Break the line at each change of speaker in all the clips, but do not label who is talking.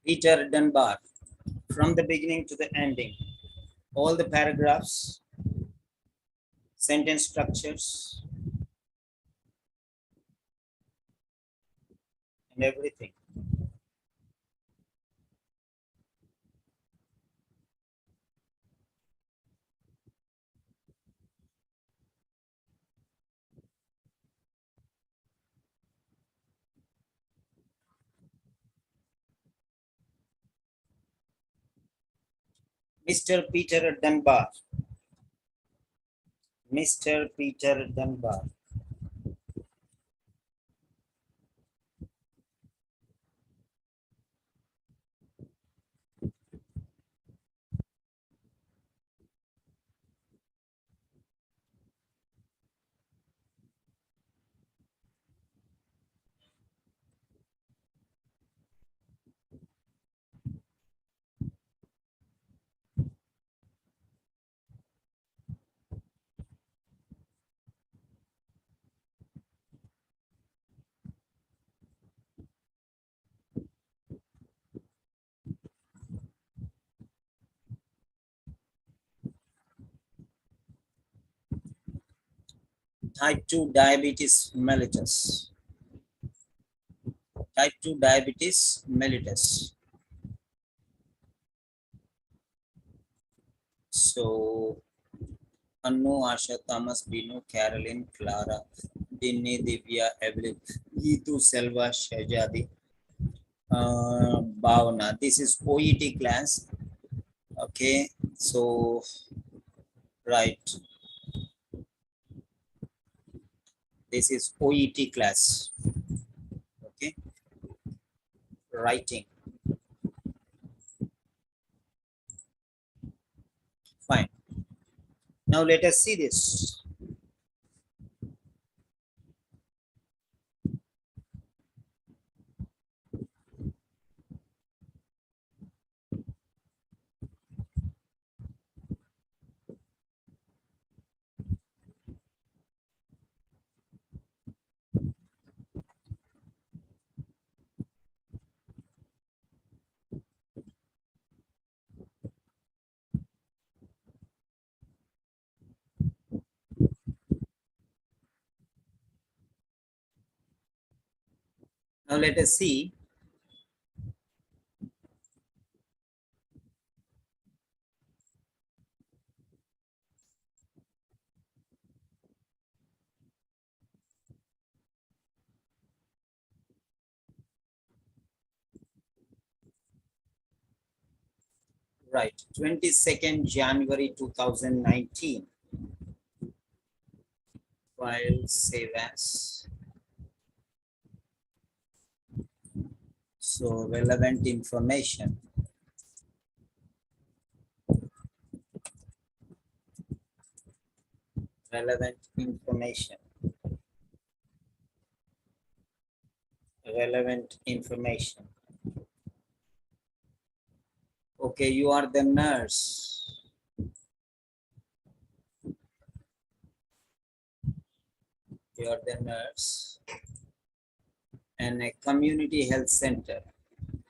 Peter Dunbar, from the beginning to the ending, all the paragraphs, sentence structures, and everything. Mr. Peter Dunbar. Mr. Peter Dunbar. Type 2 diabetes mellitus. Type 2 diabetes mellitus. So, Annu, Asha, Thomas, Binu, Caroline, Clara, Dinny, Divya, Evelyn, Geetu, Selva, Shajadi, Bhavana. This is OET class. Okay, so, right. This is OET class. Okay, writing. Fine. Now let us see this. Now let us see. Right, 22nd January 2019. File save as. So relevant information. Relevant information. Relevant information. Okay, you are the nurse. You are the nurse and a community health center.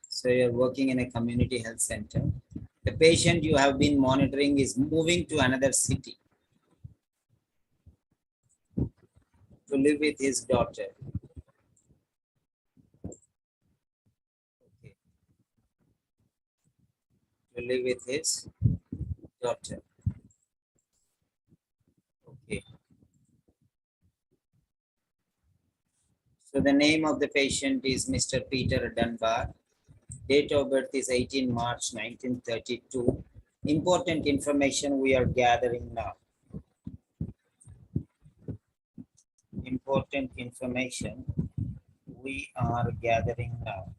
So you're working in a community health center. The patient you have been monitoring is moving to another city to live with his daughter. Okay. To live with his daughter. Okay. So the name of the patient is Mr. Peter Dunbar. Date of birth is 18 March 1932. Important information we are gathering now. Important information we are gathering now.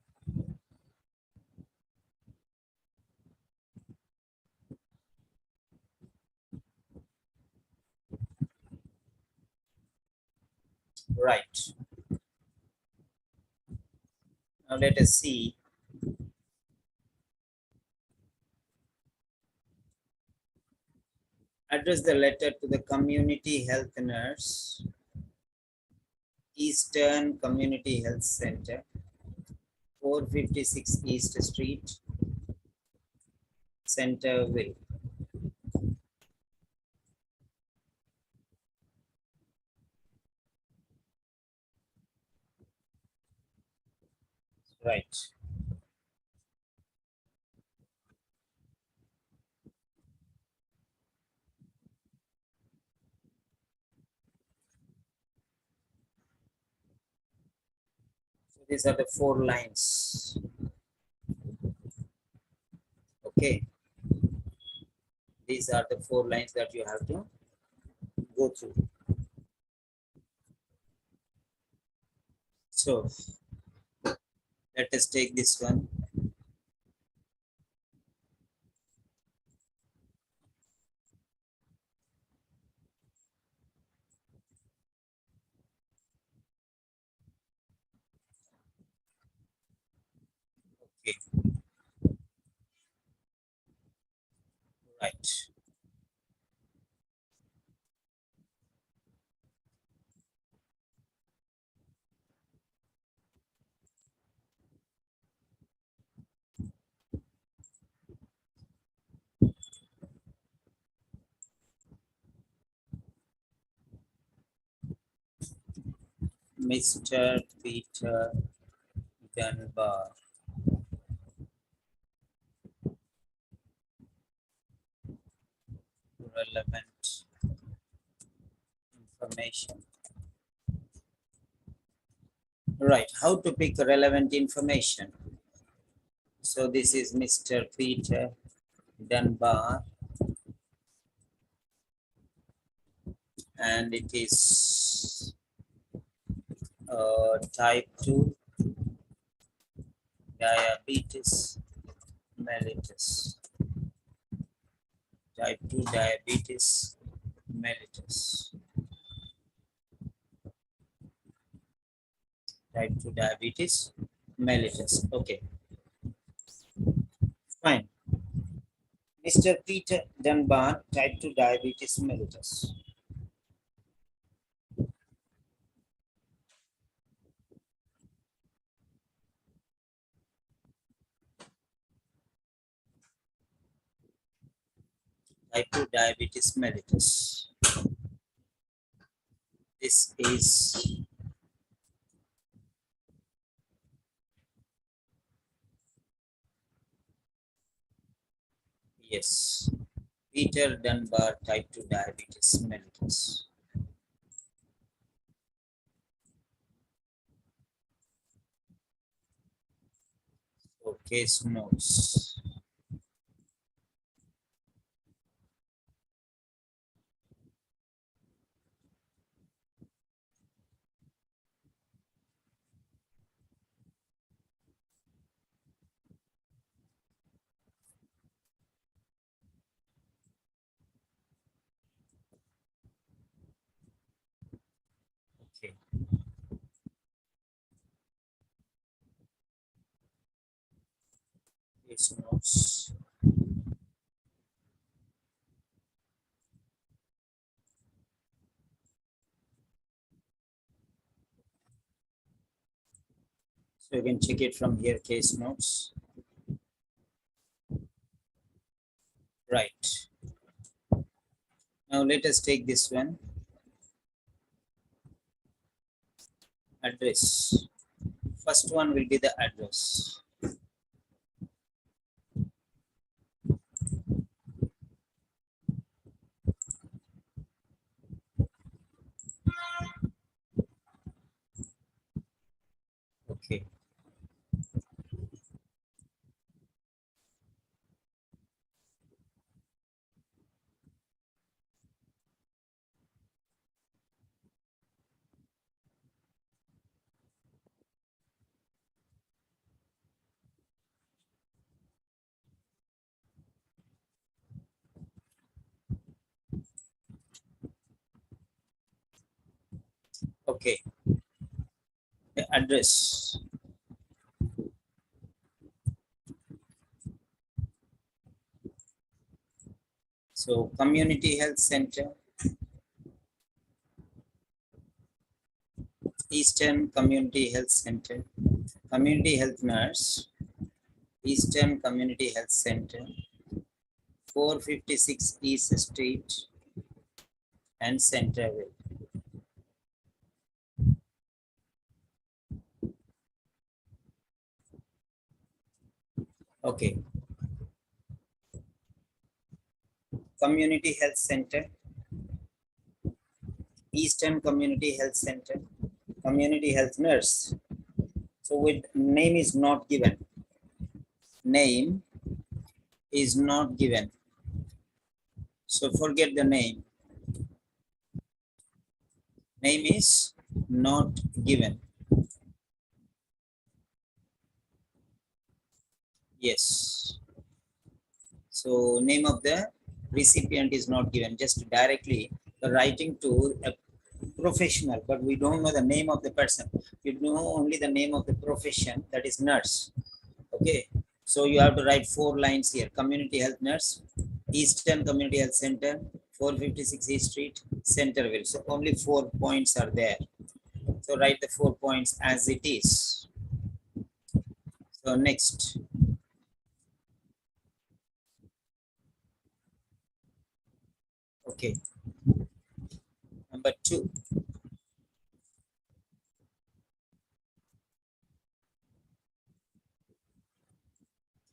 Right. Now let us see. Address the letter to the community health nurse, Eastern Community Health Center, 456 East Street, Centerville. Right. So these are the 4 lines. Okay. These are the 4 lines that you have to go through. So let us take this one. Okay. Right. Mr. Peter Dunbar. Relevant information. Right. How to pick relevant information? So this is Mr. Peter Dunbar, and it is type 2 diabetes mellitus. Type 2 diabetes mellitus. Type 2 diabetes mellitus. Okay, fine. Mr. Peter Dunbar, type 2 diabetes mellitus. Type 2 diabetes mellitus. This is yes. Peter Dunbar, type 2 diabetes mellitus. So case notes. Okay. Case notes. So you can check it from here, case notes. Right. Now let us take this one. Address. First one will be the address. Okay. Okay. The address. So community health center, Eastern Community Health Center, Community health nurse, Eastern Community Health Center, 456 East Street and Centerville. Okay. Community Health Center, Eastern Community Health Center, Community Health Nurse. So with name is not given. Name is not given. So forget the name. Name is not given. Yes. So name of the recipient is not given. Just directly writing to a professional, but we don't know the name of the person. We know only the name of the profession, that is nurse. Okay. So you have to write 4 lines here. Community health nurse, Eastern Community Health Center, 456 East Street, Centerville. So only 4 points are there. So write the 4 points as it is. So next. Okay. Number 2.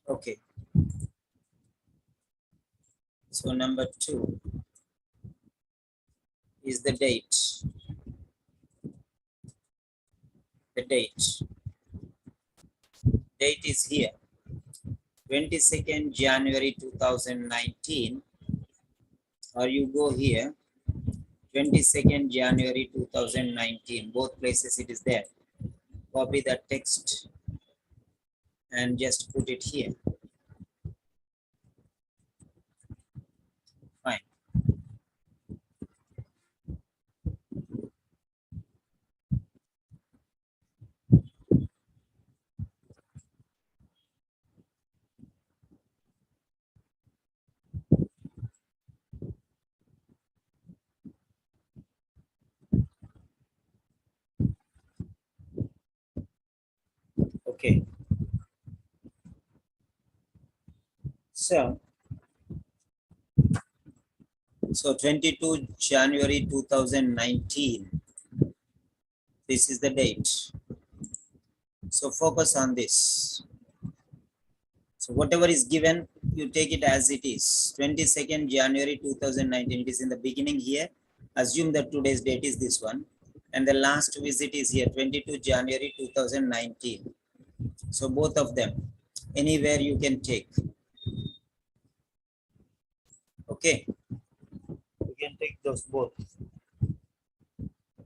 Okay. So number 2 is the date. The date. Date is here. 22nd January 2019. Or you go here. 22nd January 2019. Both places it is there. Copy that text and just put it here. Fine. Okay. So 22 January 2019. This is the date. So focus on this. So whatever is given, you take it as it is. 22nd January 2019. It is in the beginning here. Assume that today's date is this one. And the last visit is here, 22 January 2019. So both of them, anywhere you can take. Okay. You can take those both.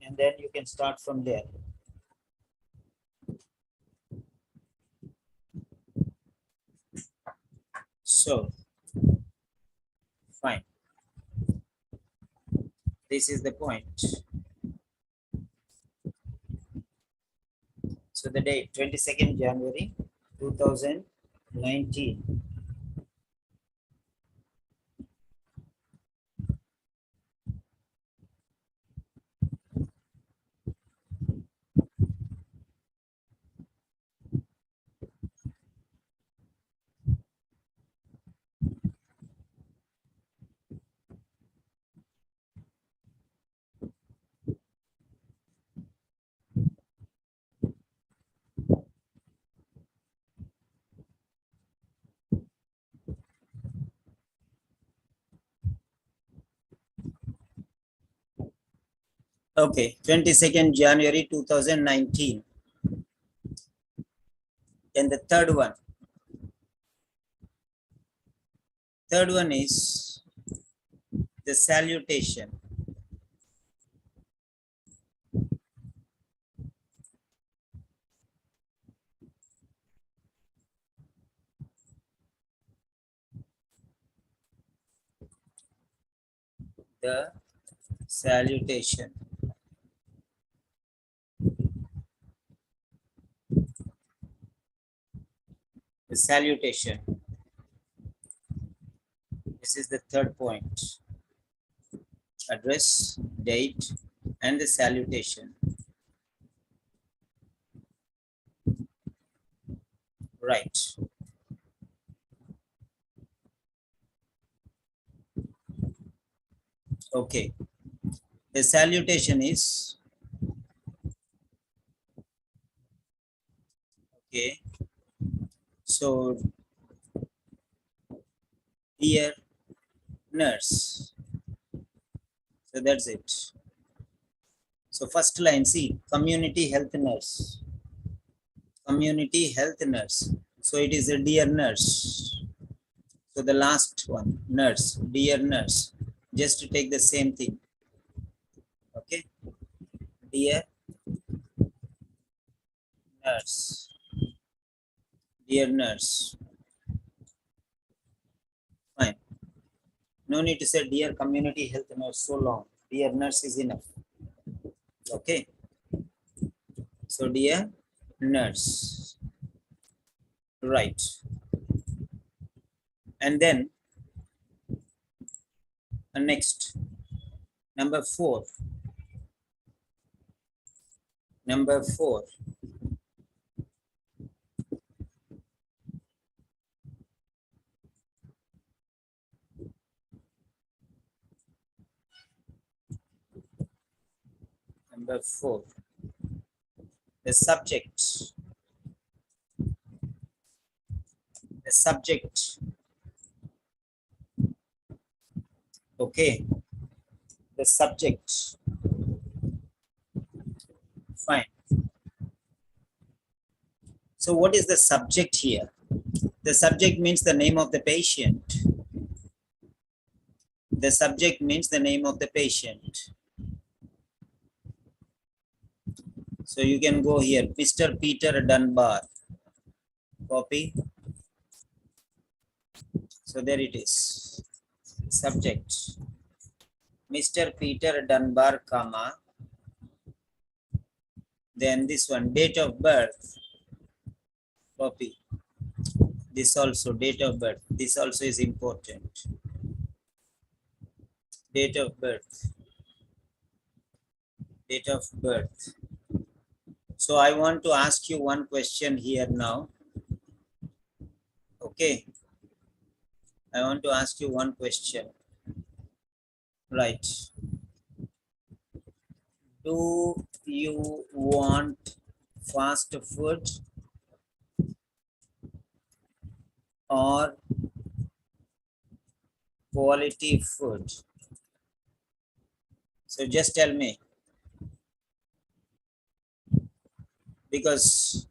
And then you can start from there. So, fine. This is the point. So the date, 22nd January 2019. Okay, 22nd January 2019. Then the third one. Third one is the salutation. The salutation. The salutation. This is the third point. Address, date, and the salutation. Right. Okay. The salutation is okay. So, dear nurse. So that's it. So first line, see, community health nurse. Community health nurse. So it is a dear nurse. So the last one, nurse, dear nurse. Just to take the same thing. Okay. Dear nurse. Dear nurse. Fine. No need to say dear community health nurse so long. Dear nurse is enough. Okay. So dear nurse. Right. And then next, number 4. Number 4. Number 4. The subject. The subject. Okay. The subject. Fine. So what is the subject here? The subject means the name of the patient. The subject means the name of the patient. So you can go here, Mr. Peter Dunbar. Copy. So there it is. Subject. Mr. Peter Dunbar, comma. Then this one, date of birth. Copy. This also, date of birth. This also is important. Date of birth. Date of birth. So I want to ask you one question here now. Okay. I want to ask you one question. Right. Do you want fast food or quality food? So just tell me, because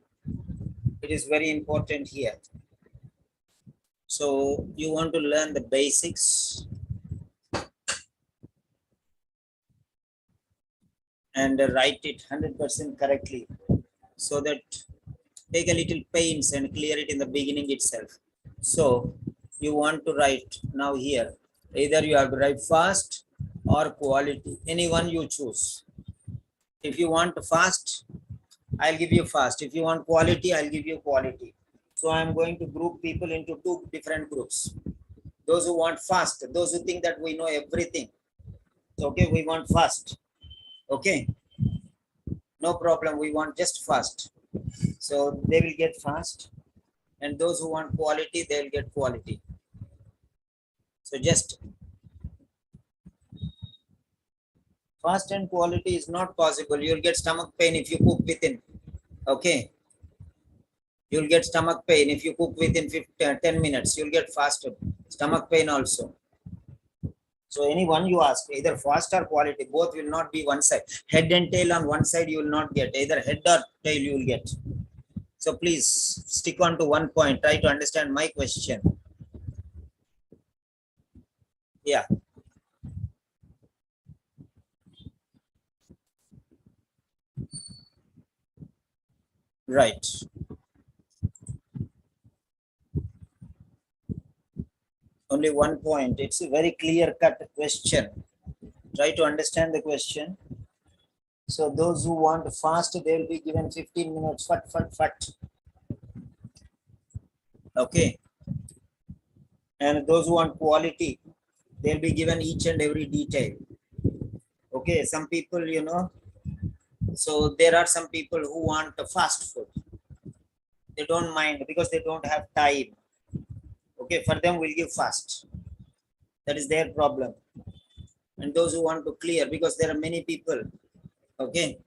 it is very important here. So you want to learn the basics and write it 100% correctly, so that take a little pains and clear it in the beginning itself. So you want to write now here, either you have to write fast or quality, anyone you choose. If you want fast, I'll give you fast. If you want quality, I'll give you quality. So I'm going to group people into 2 different groups. Those who want fast, those who think that we know everything. Okay, we want fast. Okay, no problem. We want just fast. So they will get fast. And those who want quality, they'll get quality. So just fast and quality is not possible. You'll get stomach pain if you cook within. Okay. You'll get stomach pain if you cook within 10 minutes. You'll get faster stomach pain also. So anyone you ask, either fast or quality, both will not be one side. Head and tail on one side you will not get. Either head or tail you will get. So please stick on to one point. Try to understand my question. Yeah. Right. Only one point. It's a very clear-cut question. Try to understand the question. So those who want fast, they will be given 15 minutes. Fat, fat, fat. Okay. And those who want quality, they'll be given each and every detail. Okay. Some people, you know, so there are some people who want fast food. They don't mind because they don't have time. Okay, for them we'll give fast. That is their problem. And those who want to clear, because there are many people, okay,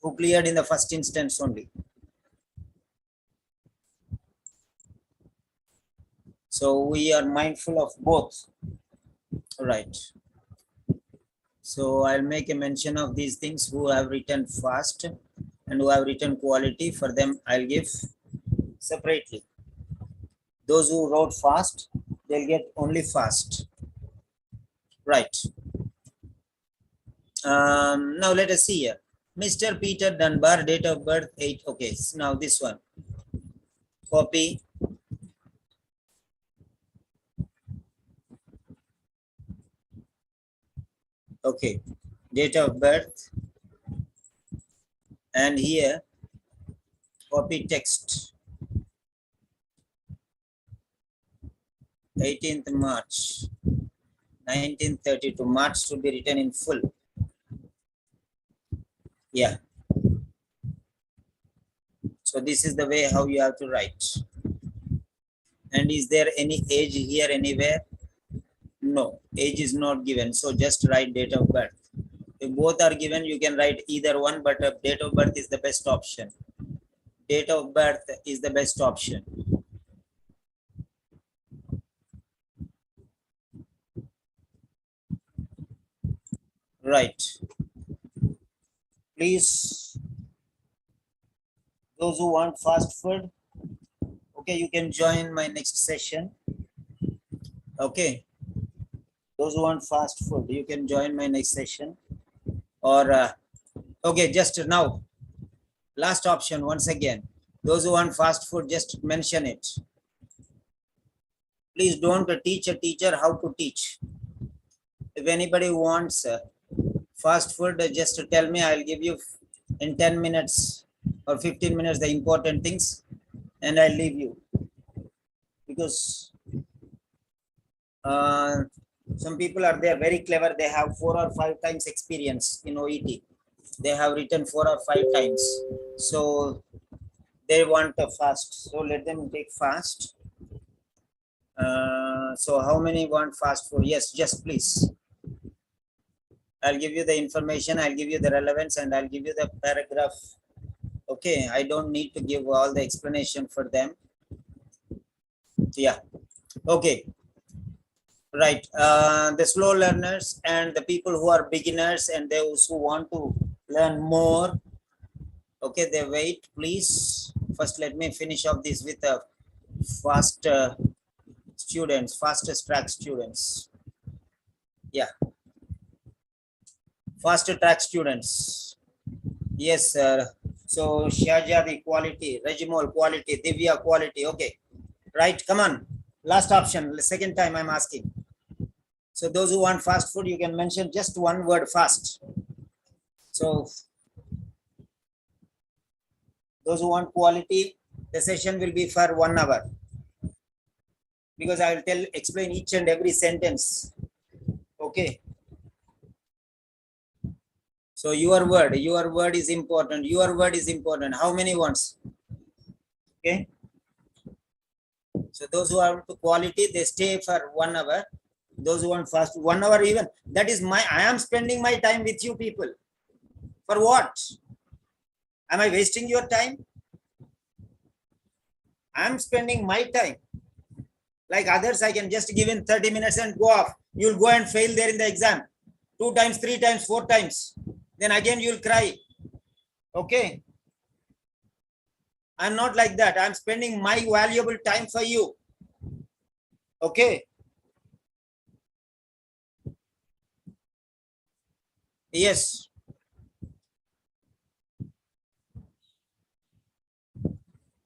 who cleared in the first instance only. So we are mindful of both. Right. So I'll make a mention of these things who have written fast and who have written quality. For them, I'll give separately. Those who wrote fast, they'll get only fast. Right. Now let us see here. Mr. Peter Dunbar, date of birth 8. Okay, so now this one. Copy. Okay, date of birth. And here, copy text. 18th March 1932. March should be written in full. Yeah. So this is the way how you have to write. And is there any age here anywhere? No, age is not given. So just write date of birth. If both are given, you can write either one, but date of birth is the best option. Date of birth is the best option. Right. Please, those who want fast food, okay, you can join my next session. Okay. Those who want fast food, you can join my next session. Or, okay, just now, last option once again. Those who want fast food, just mention it. Please don't teach a teacher how to teach. If anybody wants fast food, just tell me, I'll give you in 10 minutes or 15 minutes the important things, and I'll leave you. Because some people are there very clever, they have 4 or 5 times experience in OET. They have written 4 or 5 times. So they want a fast. So let them take fast. So how many want fast food? Yes, just please. I'll give you the information, I'll give you the relevance, and I'll give you the paragraph. Okay, I don't need to give all the explanation for them. Yeah. Okay. Right. The slow learners and the people who are beginners and those who want to learn more. Okay, they wait, please. First, let me finish off this with the fast students, fastest track students. Yeah. Fast track students. Yes, sir. So, Shahjadi quality, Regimol quality, Divya quality. Okay. Right, come on. Last option, the second time I'm asking. So those who want fast food, you can mention just one word, fast. So those who want quality, the session will be for 1 hour. Because I will explain each and every sentence. Okay. So your word is important. Your word is important. How many words? Okay. So those who are to quality, they stay for 1 hour. Those who want fast, 1 hour even. That is I am spending my time with you people. For what? Am I wasting your time? I am spending my time. Like others, I can just give in 30 minutes and go off. You'll go and fail there in the exam. 2 times, 3 times, 4 times. Then again, you'll cry. Okay. I'm not like that. I'm spending my valuable time for you. Okay. Yes.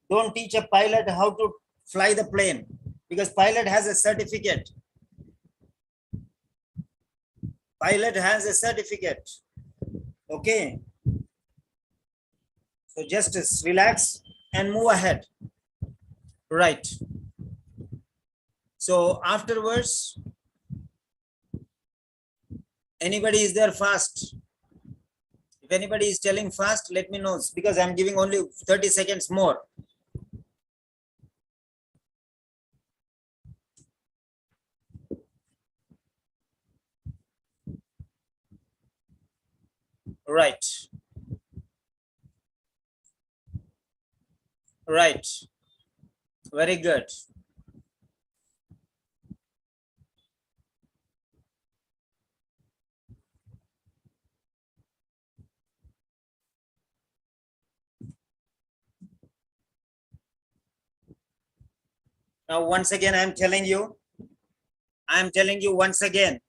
Don't teach a pilot how to fly the plane because pilot has a certificate. Pilot has a certificate. Okay. So just relax and move ahead. Right. So afterwards, anybody is there fast? If anybody is telling fast, let me know, because I'm giving only 30 seconds more. Right. Right. Very good. Now, once again, I'm telling you once again,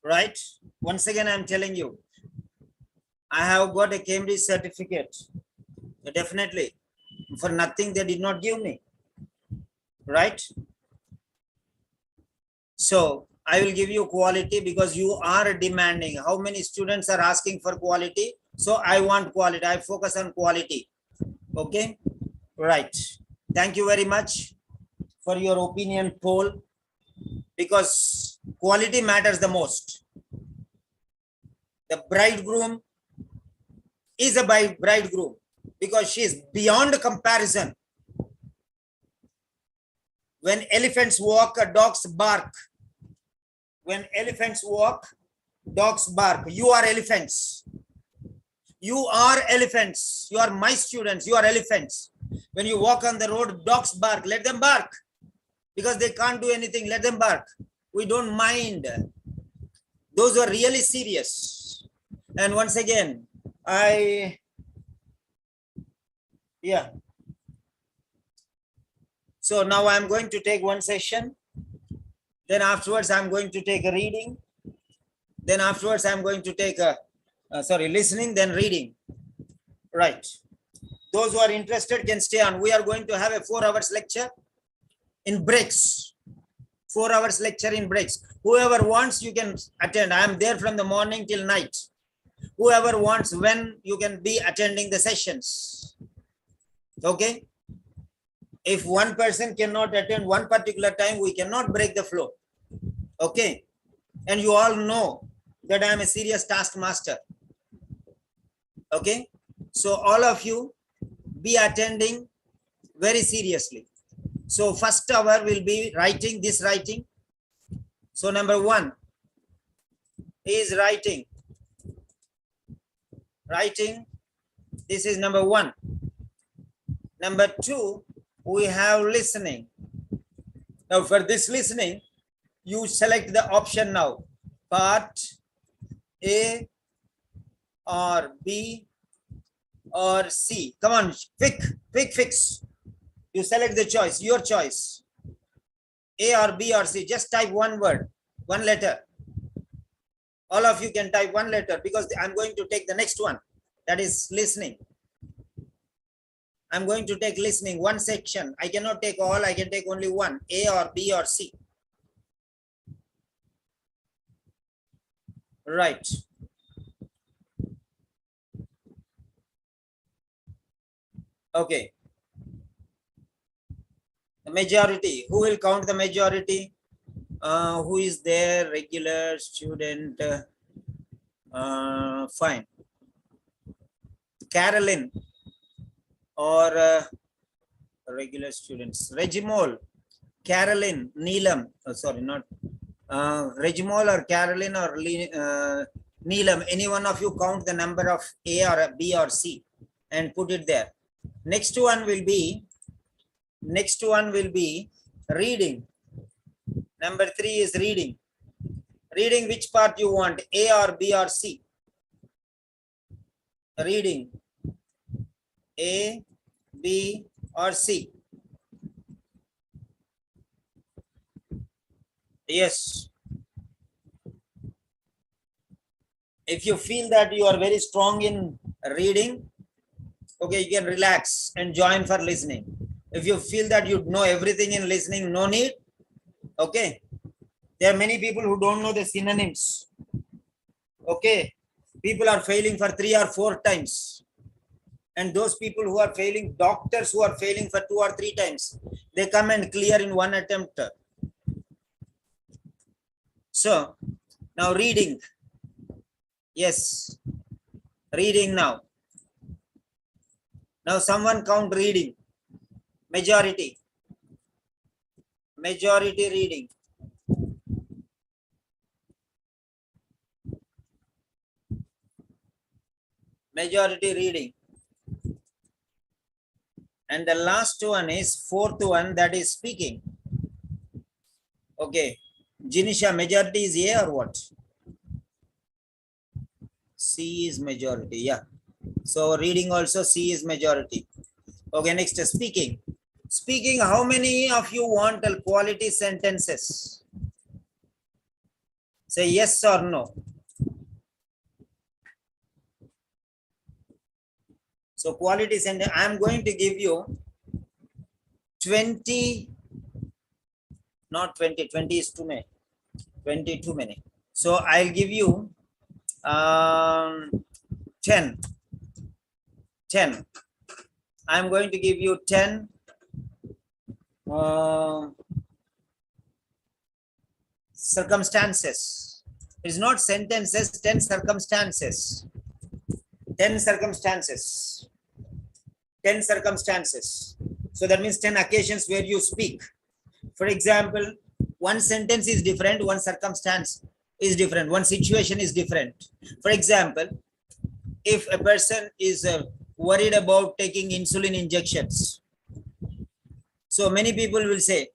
right? Once again, I'm telling you, I have got a Cambridge certificate. Definitely. For nothing, they did not give me, right? So I will give you quality because you are demanding. How many students are asking for quality? So I want quality. I focus on quality. Okay, right. Thank you very much for your opinion poll, because quality matters the most. The bridegroom is a bridegroom because she is beyond comparison. When elephants walk, dogs bark. When elephants walk, dogs bark. You are elephants. You are elephants. You are my students. You are elephants. When you walk on the road, dogs bark. Let them bark because they can't do anything. Let them bark. We don't mind. Those are really serious. And once again, yeah. So now I'm going to take one session. Then afterwards, I'm going to take a reading. Then afterwards, I'm going to take a, listening, then reading. Right. Those who are interested can stay on. We are going to have a 4 hours lecture in breaks. 4 hours lecture in breaks. Whoever wants, you can attend. I am there from the morning till night. Whoever wants, when you can be attending the sessions. Okay. If one person cannot attend one particular time, we cannot break the flow. Okay. And you all know that I am a serious taskmaster. Okay. So all of you be attending very seriously. So first hour will be writing, this writing. So number 1 is writing. Writing. This is number 1. Number 2, we have listening. Now for this listening, you select the option now. Part A or B or C. Come on, quick fix. You select the choice, your choice. A or B or C. Just type one word, one letter. All of you can type one letter because I'm going to take the next one. That is listening. I'm going to take listening, one section. I cannot take all, I can take only one. A or B or C. Right. Okay. The majority. Who will count the majority? Who is there? Regular student. Fine. Carolyn or regular students. Regimol, Carolyn, Neelam. Oh, sorry, not Regimol or Carolyn or Neelam. Any one of you count the number of A or B or C and put it there. Next one will be reading. Number 3 is reading. Reading, which part you want, A or B or C? Reading, A, B or C? Yes. If you feel that you are very strong in reading, okay, you can relax and join for listening. If you feel that you know everything in listening, no need. Okay. There are many people who don't know the synonyms. Okay. People are failing for 3 or 4 times. And those people who are failing, doctors who are failing for 2 or 3 times, they come and clear in one attempt. So now reading. Yes. Reading now. Now someone count reading. Majority. Majority reading. Majority reading. And the last one is fourth one, that is speaking. Okay. Jinisha, majority is A or what? C is majority. Yeah. So reading also C is majority. Okay, next speaking. Speaking, how many of you want a quality sentences? Say yes or no. So quality sentence, I am going to give you 20, not 20, 20 is too many. 20 too many. So I'll give you 10. 10. I'm going to give you 10 circumstances. It's not sentences, 10 circumstances. 10 circumstances. 10 circumstances. So that means 10 occasions where you speak. For example, one sentence is different, one circumstance is different, one situation is different. For example, if a person is worried about taking insulin injections, so many people will say,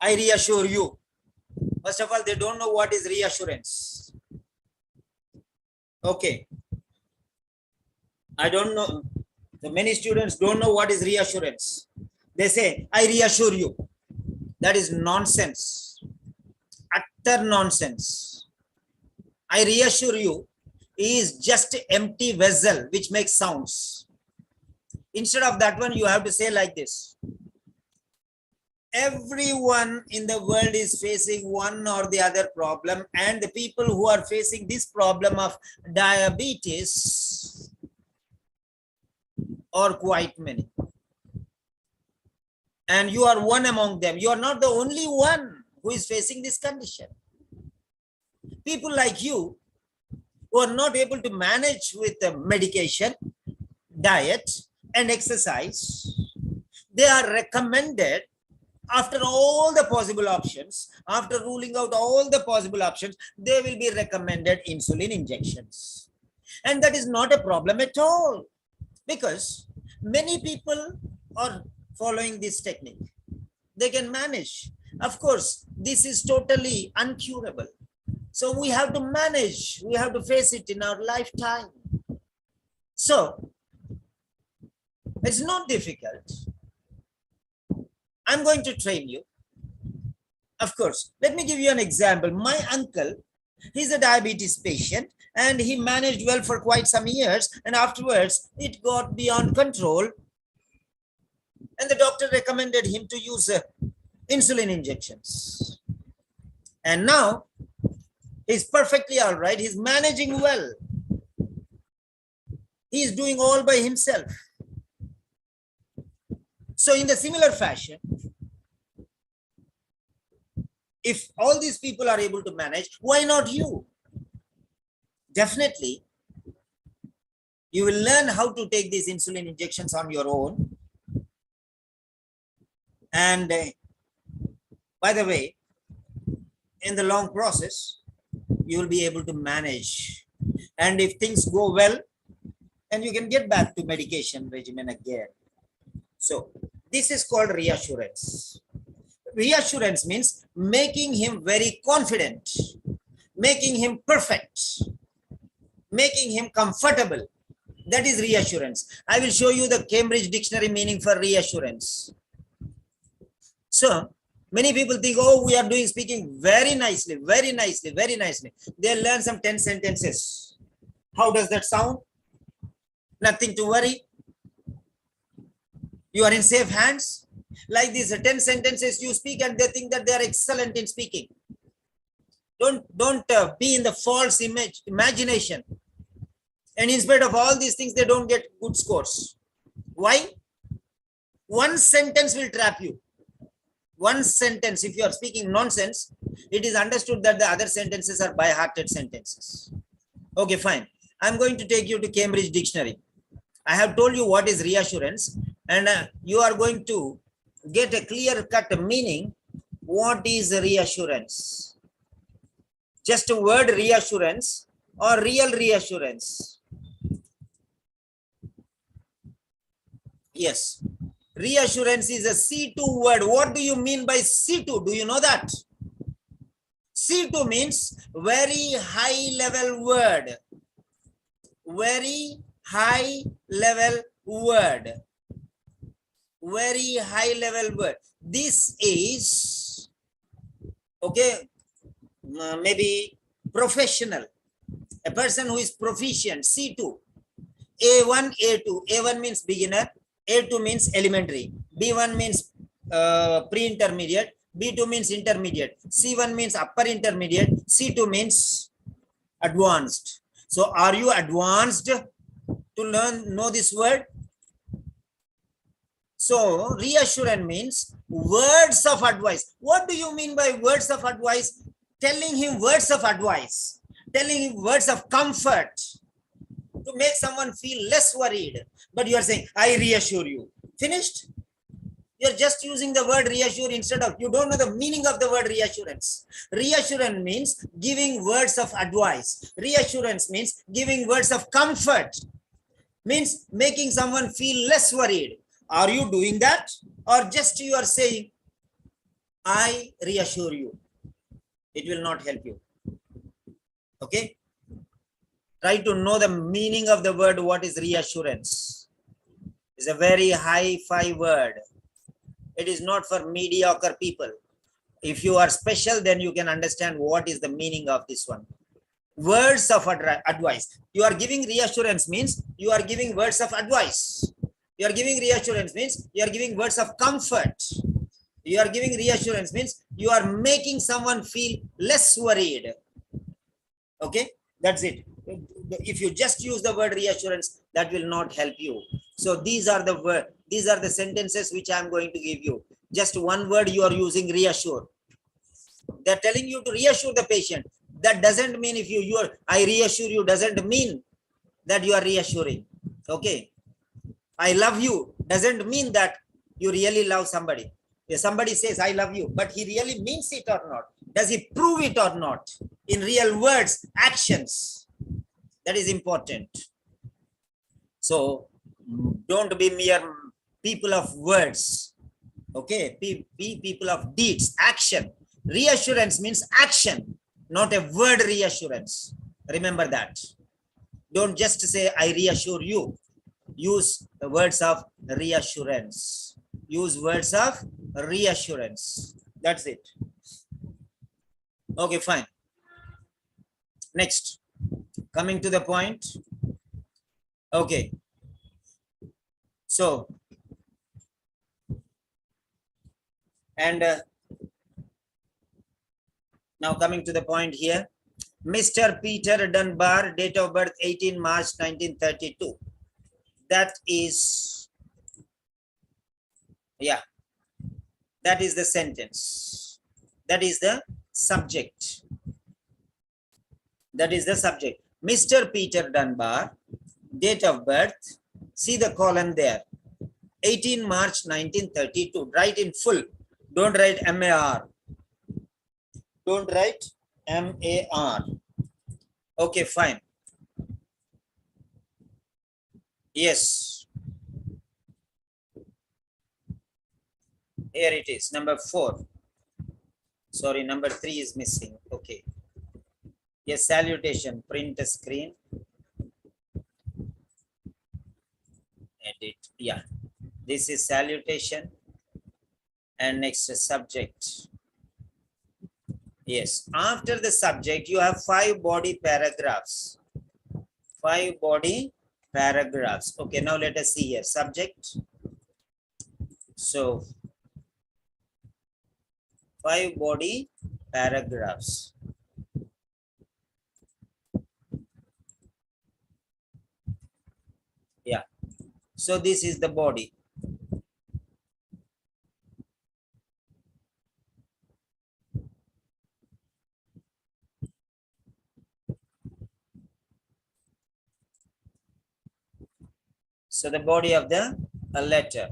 I reassure you. First of all, they don't know what is reassurance. Okay. I don't know. So many students don't know what is reassurance. They say, I reassure you. That is nonsense. Utter nonsense. I reassure you is just empty vessel which makes sounds. Instead of that one, you have to say like this. Everyone in the world is facing one or the other problem, and the people who are facing this problem of diabetes are quite many. And you are one among them. You are not the only one who is facing this condition. People like you who are not able to manage with the medication, diet, and exercise, they are recommended, after all the possible options, after ruling out all the possible options, they will be recommended insulin injections. And that is not a problem at all, because many people are following this technique. They can manage. Of course, this is totally uncurable. So we have to manage. We have to face it in our lifetime. So it's not difficult. I'm going to train you. Of course, let me give you an example. My uncle, he's a diabetes patient, and he managed well for quite some years, and afterwards it got beyond control, and the doctor recommended him to use insulin injections. And now he's perfectly all right. He's managing well. He's doing all by himself. So in the similar fashion, if all these people are able to manage, why not you? Definitely, you will learn how to take these insulin injections on your own. And by the way, in the long process, you will be able to manage. And if things go well, and you can get back to medication regimen again. So this is called reassurance. Reassurance means making him very confident, making him perfect, making him comfortable. That is reassurance. I will show you the Cambridge Dictionary meaning for reassurance. So many people think, oh, we are doing speaking very nicely, very nicely, very nicely. They learn some 10 sentences. How does that sound? Nothing to worry. You are in safe hands. Like these 10 sentences you speak, and they think that they are excellent in speaking. Don't be in the false imagination. And in spite of all these things, they don't get good scores. Why? One sentence will trap you. One sentence, if you are speaking nonsense, it is understood that the other sentences are by-hearted sentences. Okay, fine. I'm going to take you to Cambridge Dictionary. I have told you what is reassurance, and you are going to get a clear-cut meaning. What is reassurance? Just a word reassurance or real reassurance? Yes. Reassurance is a C2 word. What do you mean by C2? Do you know that? C2 means very high level word. Very high level word. Very high level word. This is, okay, maybe professional. A person who is proficient, C2. A1, A2. A1 means beginner. A2 means elementary. B1 means pre-intermediate. B2 means intermediate. C1 means upper intermediate. C2 means advanced. So are you advanced to know this word? So reassurance means words of advice. What do you mean by words of advice? Telling him words of advice. Telling him words of comfort. To make someone feel less worried. But you are saying, I reassure you. Finished? You're just using the word reassure instead of, you don't know the meaning of the word reassurance. Reassurance means giving words of advice. Reassurance means giving words of comfort. Means making someone feel less worried. Are you doing that? Or just you are saying, I reassure you. It will not help you. Okay? Try to know the meaning of the word. What is reassurance? It's a very high-fi word. It is not for mediocre people. If you are special, then you can understand what is the meaning of this one. Words of advice. You are giving reassurance means you are giving words of advice. You are giving reassurance means you are giving words of comfort. You are giving reassurance means you are making someone feel less worried. Okay, that's it. If you just use the word reassurance, that will not help you. So these are the sentences which I am going to give you. Just one word you are using, reassure. They're telling you to reassure the patient. That doesn't mean if I reassure you doesn't mean that you are reassuring. Okay. I love you doesn't mean that you really love somebody. If somebody says I love you, but he really means it or not. Does he prove it or not? In real words, actions. That is important. So don't be mere people of words. Okay, be people of deeds, action. Reassurance means action, not a word reassurance. Remember that. Don't just say I reassure you. Use the words of reassurance. Use words of reassurance. That's it. Okay, fine. Next, coming to the point. Okay. So, and now coming to the point here. Mr. Peter Dunbar, date of birth 18 March 1932. That is, yeah, that is the sentence. That is the subject. That is the subject. Mr. Peter Dunbar, date of birth, see the column there, 18 March 1932. Write in full. Don't write MAR. Don't write MAR. Okay, fine. Yes. Here it is, number 4. Sorry, number 3 is missing. Okay. Yes, salutation. Print a screen. Edit. Yeah. This is salutation. And next is subject. Yes. After the subject, you have 5 body paragraphs. 5 body paragraphs. Okay, now let us see here. Subject. So, 5 body paragraphs. Yeah. So this is the body. So the body of the letter.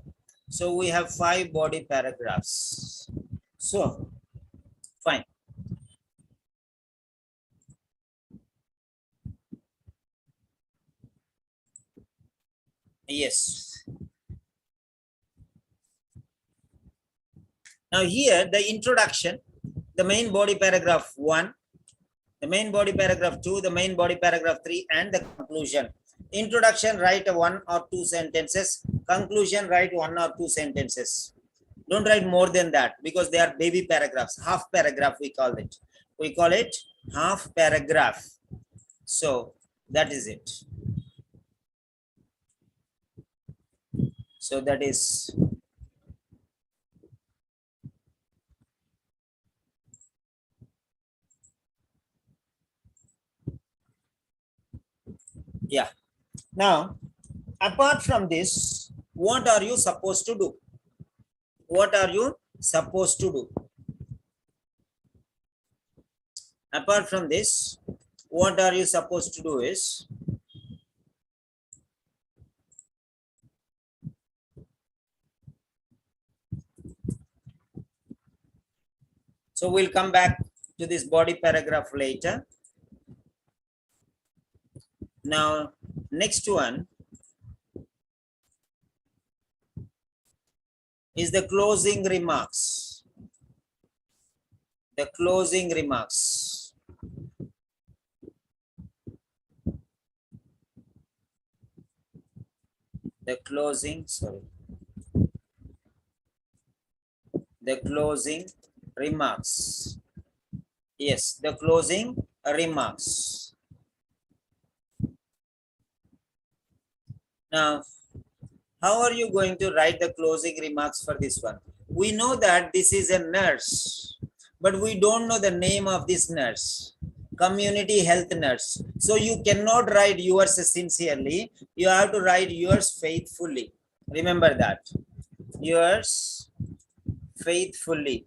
So we have 5 body paragraphs. So fine. Yes. Now here the introduction, the main body paragraph 1, the main body paragraph 2, the main body paragraph 3, and the conclusion. Introduction, write 1 or 2 sentences. Conclusion, write 1 or 2 sentences. Don't write more than that because they are baby paragraphs. Half paragraph we call it. We call it half paragraph. So that is it. So that is yeah. Now, apart from this, what are you supposed to do? What are you supposed to do? Apart from this, what are you supposed to do is, so we'll come back to this body paragraph later. Now, next one is the closing remarks. The closing remarks. The closing, sorry. The closing remarks. Yes, the closing remarks. Now, how are you going to write the closing remarks for this one? We know that this is a nurse, but we don't know the name of this nurse. Community health nurse. So you cannot write yours sincerely. You have to write yours faithfully. Remember that. Yours faithfully.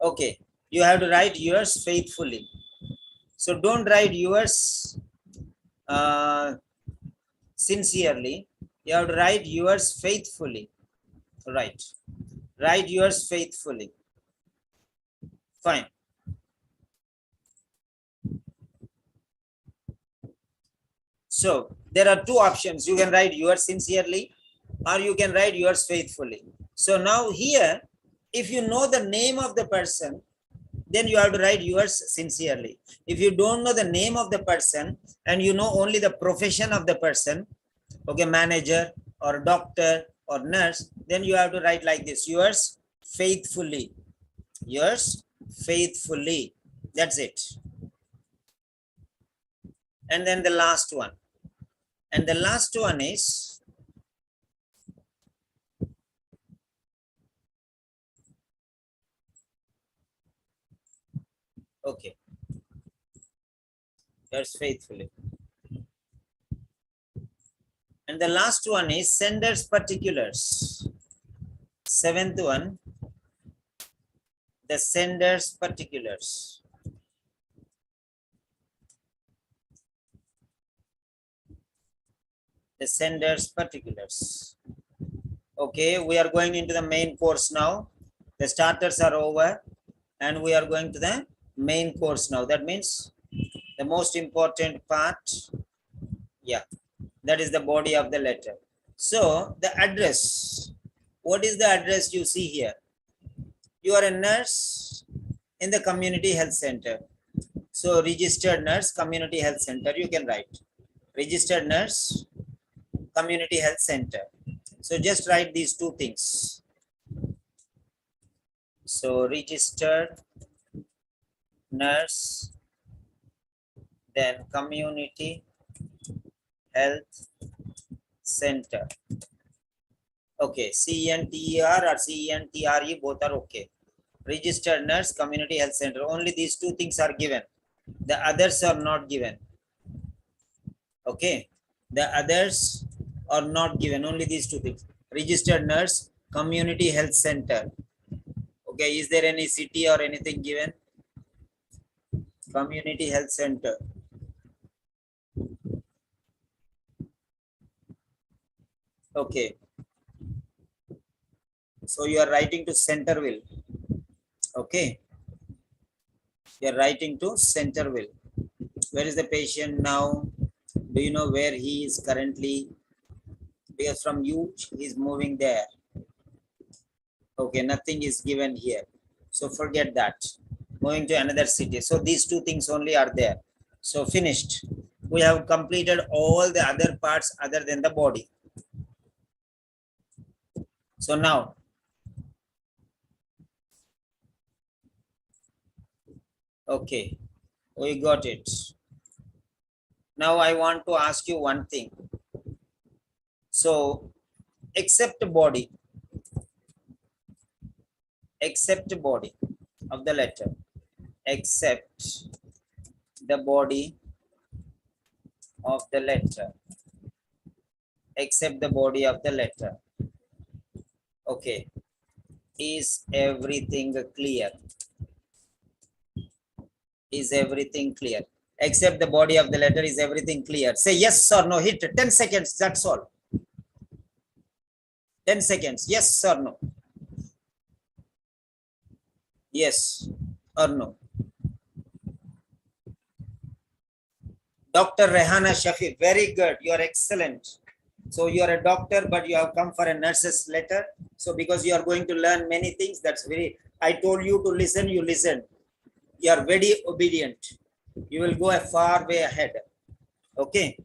Okay. You have to write yours faithfully. So don't write yours sincerely. You have to write yours faithfully. Right. Write yours faithfully. Fine. So there are 2 options. You can write yours sincerely or you can write yours faithfully. So now here, if you know the name of the person, then you have to write yours sincerely. If you don't know the name of the person and you know only the profession of the person, okay, manager or doctor or nurse, then you have to write like this: yours faithfully. Yours faithfully. That's it. And then the last one. And the last one is, okay, yours faithfully. And the last one is sender's particulars. 7th one, the sender's particulars. The sender's particulars. Okay, we are going into the main course now. The starters are over and we are going to the main course now. That means the most important part. Yeah, that is the body of the letter. So the address. What is the address you see here? You are a nurse in the community health center. So registered nurse, community health center, you can write. Registered nurse, community health center. So just write these 2 things. So registered nurse, then community health center. Okay, CNTER or CNTRE, both are okay. Registered nurse, community health center. Only these 2 things are given. The others are not given. Okay, the others are not given. Only these 2 things. Registered nurse, community health center. Okay, is there any city or anything given? Community health center. Okay. So you are writing to Centerville. Okay. You are writing to Centerville. Where is the patient now? Do you know where he is currently? Because from you, he is moving there. Okay, nothing is given here. So forget that. Moving to another city. So these two things only are there. So finished. We have completed all the other parts other than the body. So now, okay, we got it. Now I want to ask you one thing. So except body of the letter, except the body of the letter, except the body of the letter. Okay, is everything clear? Is everything clear? Except the body of the letter, is everything clear? Say yes or no. Hit 10 seconds. That's all. 10 seconds. Yes or no. Yes or no. Dr. Rehana Shafi, very good. You are excellent. So you are a doctor, but you have come for a nurse's letter. So because you are going to learn many things, that's very, I told you to listen, you listened. You are very obedient. You will go a far way ahead. Okay.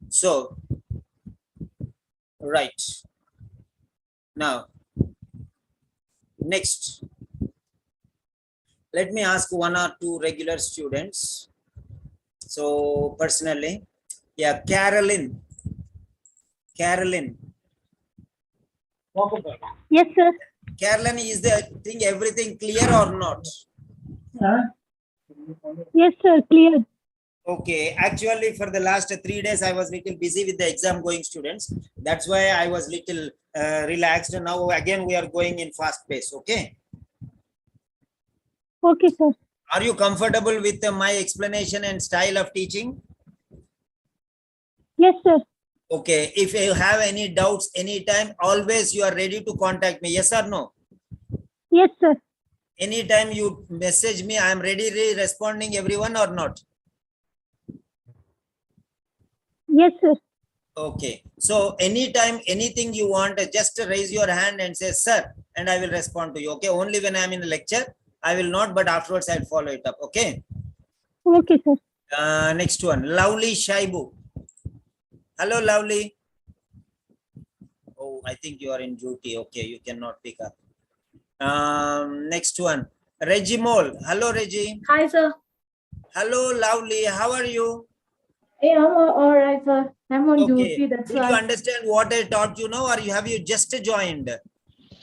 So, right. Now, next, let me ask one or two regular students. So personally, yeah, Carolyn.
Yes, sir.
Carolyn, is the thing everything clear or not?
Yes, sir. Clear.
Okay, actually for the last 3 days, I was little busy with the exam going students. That's why I was little relaxed. Now again, we are going in fast pace. Okay.
Okay, sir.
Are you comfortable with my explanation and style of teaching?
Yes, sir.
Okay. If you have any doubts anytime, always you are ready to contact me. Yes or no?
Yes, sir.
Anytime you message me, I am ready responding everyone or not?
Yes, sir.
Okay. So anytime anything you want, just raise your hand and say, sir, and I will respond to you. Okay. Only when I am in a lecture, I will not, but afterwards I'll follow it up. Okay.
Okay, sir.
Next one, Lovely Shaibu. Hello, Lovely. Oh, I think you are in duty. Okay, you cannot pick up. Next one, Reggie Mole. Hello, Reggie.
Hi, sir.
Hello, Lovely. How are you?
Hey, I'm all right, sir. I'm on duty. That's
Did you
why
understand what I taught you now, or have you just joined?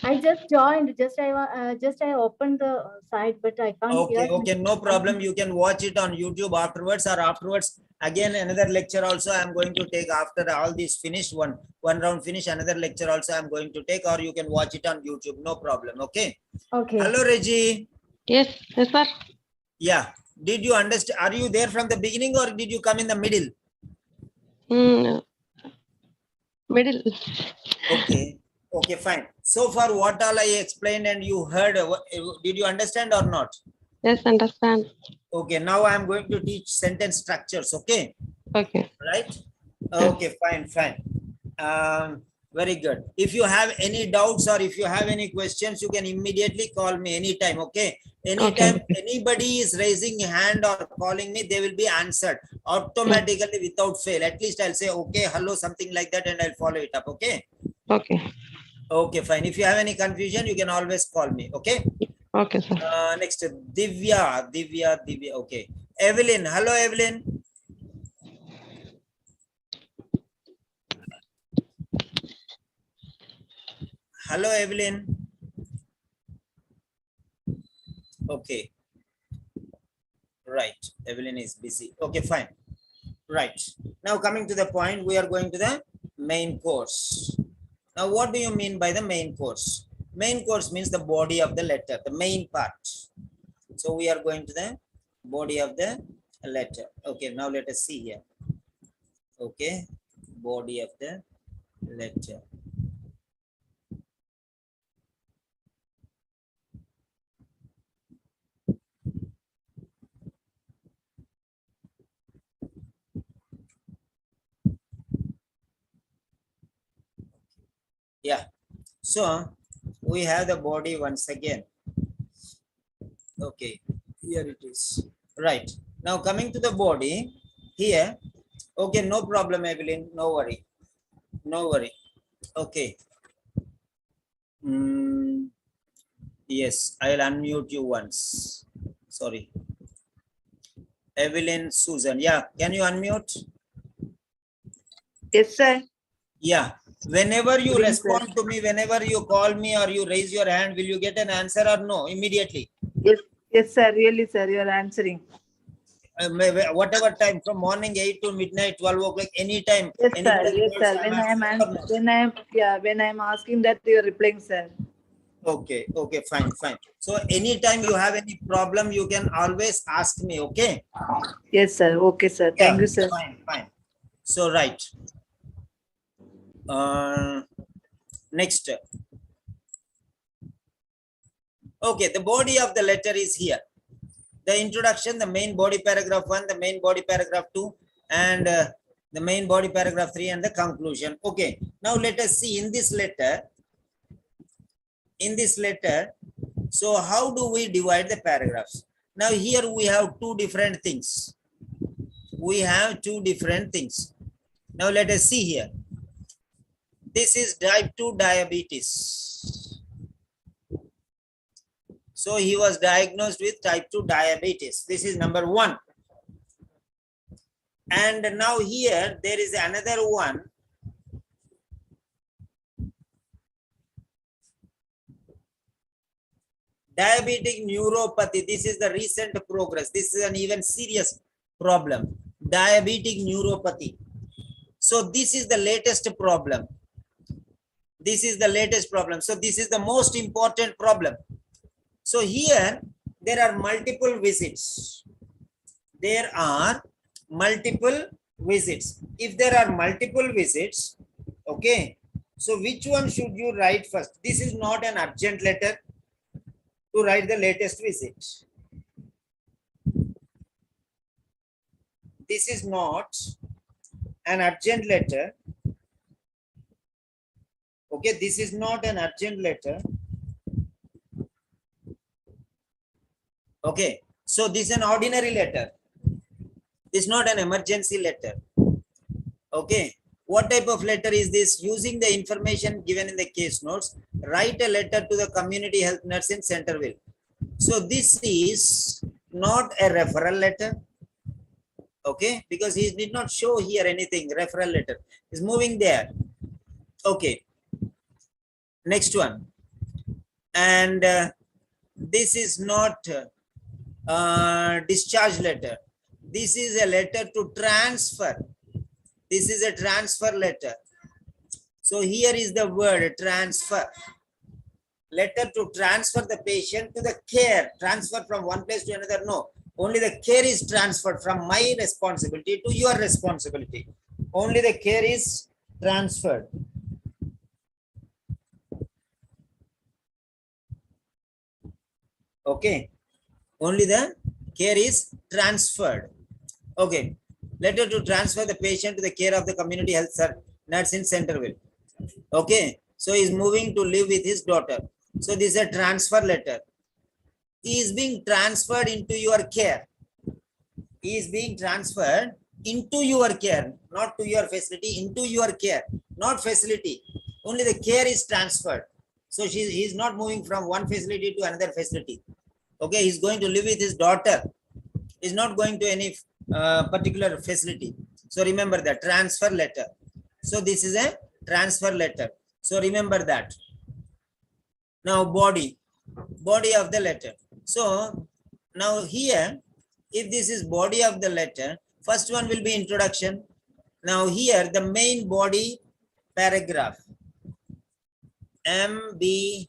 I just joined. I opened the site, but I can't hear.
Okay, no problem. You can watch it on YouTube afterwards, or afterwards again another lecture also I'm going to take after all this finished, one round finish, another lecture also I'm going to take, or you can watch it on YouTube, no problem. Okay.
Okay.
Hello, Reggie.
Yes, sir.
Yeah. Did you understand? Are you there from the beginning or did you come in the middle?
Middle.
Okay. Okay, fine. So far, what all I explained and you heard, did you understand or not?
Yes, understand.
Okay, now I am going to teach sentence structures. Okay.
Okay.
Right. Okay, fine. Very good. If you have any doubts or if you have any questions, you can immediately call me anytime. Okay. Anytime anybody is raising a hand or calling me, they will be answered automatically without fail. At least I'll say, okay, hello, something like that, and I'll follow it up. Okay.
Okay.
Okay, fine. If you have any confusion, you can always call me. Okay.
Okay, sir.
Next, Divya. Okay. Evelyn. Hello, Evelyn. Hello, Evelyn. Okay. Right. Evelyn is busy. Okay, fine. Right. Now coming to the point, we are going to the main course. Now, what do you mean by the main course? Main course means the body of the letter, the main part. So we are going to the body of the letter. Okay, now let us see here. Okay, body of the letter. Yeah. So we have the body once again. Okay, here it is. Right. Now coming to the body here. Okay, no problem, Evelyn. No worry. No worry. Okay. Yes, I'll unmute you once. Sorry. Evelyn Susan. Yeah, can you unmute?
Yes, sir.
Yeah. Whenever you
Good evening,
respond to me, whenever you call me or you raise your hand, will you get an answer or no immediately?
Yes, yes, sir. Really, sir. You are answering.
Whatever time, from morning 8 to midnight, 12 o'clock, anytime.
Yes, sir.
Anybody
Yes,
calls,
sir.
I'm answering or not?
When I am asking that, you are replying, sir.
Okay, okay, fine, fine. So anytime you have any problem, you can always ask me, okay?
Yes, sir. Okay, sir.
Yeah,
Thank you, sir.
fine, fine. So, right. Next. Okay, the body of the letter is here. The introduction, the main body paragraph 1, the main body paragraph 2, and the main body paragraph 3, and the conclusion. Okay, now let us see in this letter. So how do we divide the paragraphs? Now here we have two different things. Now let us see here. This is type 2 diabetes. So he was diagnosed with type 2 diabetes. This is number 1. And now here there is another one. Diabetic neuropathy. This is the recent progress. This is an even serious problem. Diabetic neuropathy. So this is the latest problem. So this is the most important problem. So here there are multiple visits. If there are multiple visits, okay, so which one should you write first? This is not an urgent letter to write the latest visit. This is not an urgent letter. Okay, this is not an urgent letter. Okay, so this is an ordinary letter. This is not an emergency letter. Okay, what type of letter is this? Using the information given in the case notes, write a letter to the community health nurse in Centerville. So this is not a referral letter. Okay, because he did not show here anything. Referral letter is moving there. Okay, next one. And this is not discharge letter. This is a letter to transfer. This is a transfer letter. So here is the word transfer. Letter to transfer the patient to the care. Transfer from one place to another. No, only the care is transferred from my responsibility to your responsibility. Only the care is transferred. Okay, only the care is transferred. Okay, letter to transfer the patient to the care of the community health nurse in Centerville. Okay, so he's moving to live with his daughter. So this is a transfer letter. He is being transferred into your care. He is being transferred into your care, not to your facility, into your care, not facility. Only the care is transferred. So he's not moving from one facility to another facility. Okay, he's going to live with his daughter. He's not going to any particular facility. So remember that transfer letter. So this is a transfer letter. So remember that. Now body of the letter. So now here, if this is body of the letter, first one will be introduction. Now here the main body paragraph. MBP,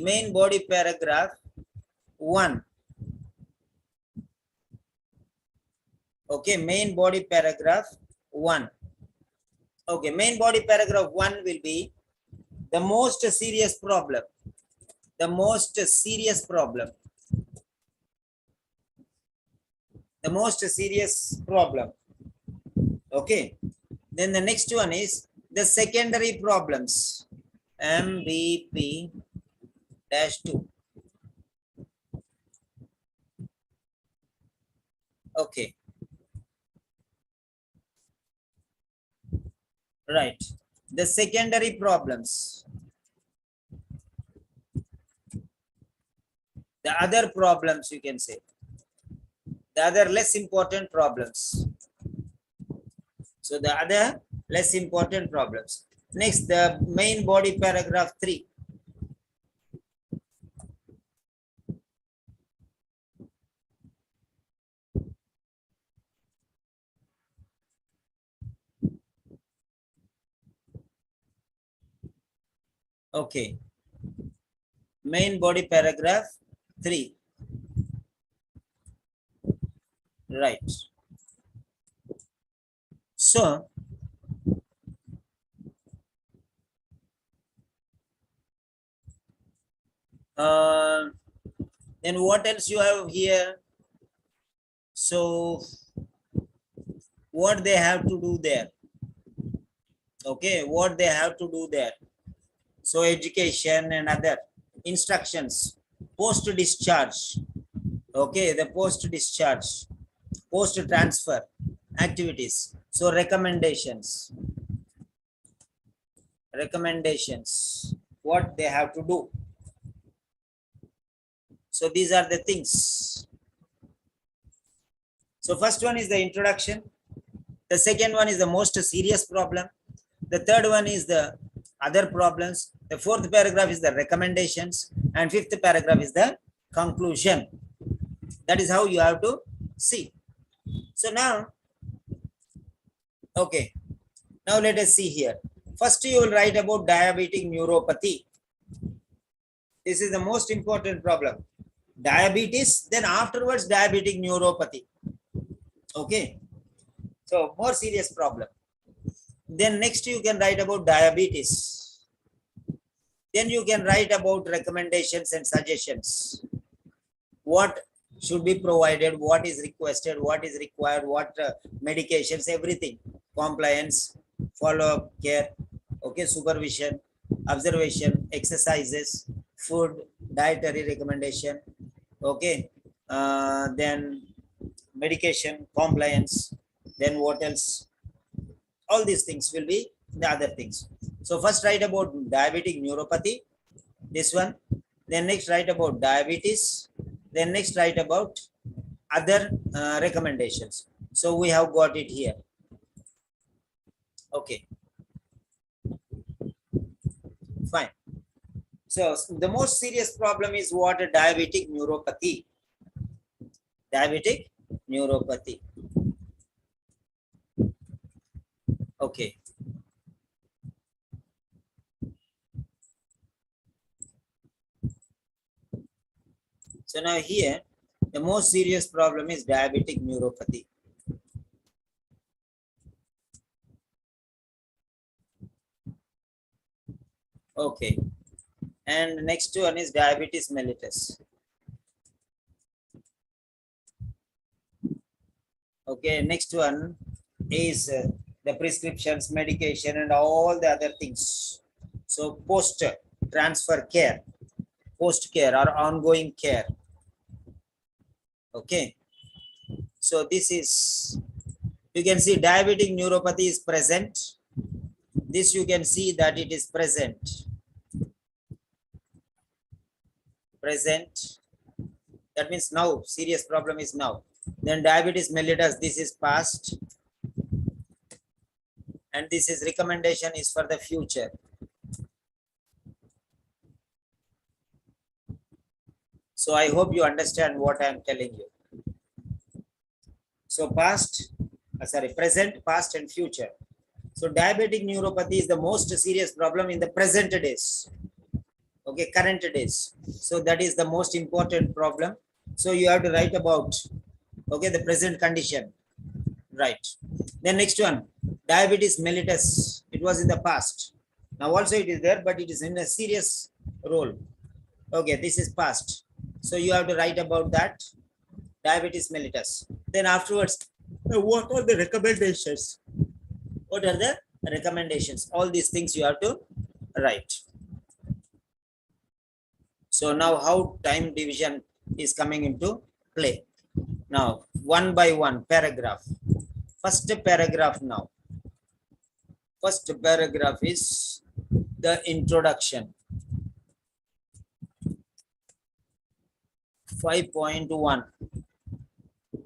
main body paragraph 1. Okay, main body paragraph 1. Okay, main body paragraph 1 will be the most serious problem. The most serious problem. The most serious problem. Okay. Then the next one is the secondary problems. MVP-2. Okay. Right. The secondary problems. The other problems, you can say. The other less important problems. So the other less important problems. Next, the main body paragraph 3. Okay. Main body paragraph 3. Right. So, then what else you have here? So, what they have to do there? Okay, what they have to do there? So, education and other instructions, post-discharge. Okay, the post-discharge, post-transfer activities. So, recommendations. Recommendations, what they have to do. So these are the things. So first one is the introduction. The second one is the most serious problem. The third one is the other problems. The fourth paragraph is the recommendations. And fifth paragraph is the conclusion. That is how you have to see. So now, okay. Now let us see here. First you will write about diabetic neuropathy. This is the most important problem. Diabetes, then afterwards diabetic neuropathy. Okay. So more serious problem. Then next you can write about diabetes. Then you can write about recommendations and suggestions. What should be provided, what is requested, what is required, what medications, everything. Compliance, follow-up care, okay, supervision, observation, exercises, food, dietary recommendation, okay, then medication, compliance, then what else? All these things will be the other things. So first write about diabetic neuropathy, this one, then next write about diabetes, then next write about other recommendations. So we have got it here. Okay. Fine. So the most serious problem is what? Diabetic neuropathy. Diabetic neuropathy. Okay. So now here, the most serious problem is diabetic neuropathy. Okay. And next one is diabetes mellitus. Okay, next one is the prescriptions, medication, and all the other things. So post-transfer care, post-care or ongoing care. Okay. So this is, you can see diabetic neuropathy is present. This you can see that it is present. Present. That means now, serious problem is now. Then diabetes mellitus, this is past. And this is recommendation is for the future. So I hope you understand what I am telling you. So past, present, past and future. So diabetic neuropathy is the most serious problem in the present days. Okay, current days. So that is the most important problem. So you have to write about, okay, the present condition. Right. Then next one, Diabetes mellitus, it was in the past. Now also it is there, but it is in a serious role. Okay, this is past. So you have to write about that, diabetes mellitus. Then afterwards, what are the recommendations? What are the recommendations? All these things you have to write. So now how time division is coming into play. Now, one by one paragraph. First paragraph now. First paragraph is the introduction. 5.1.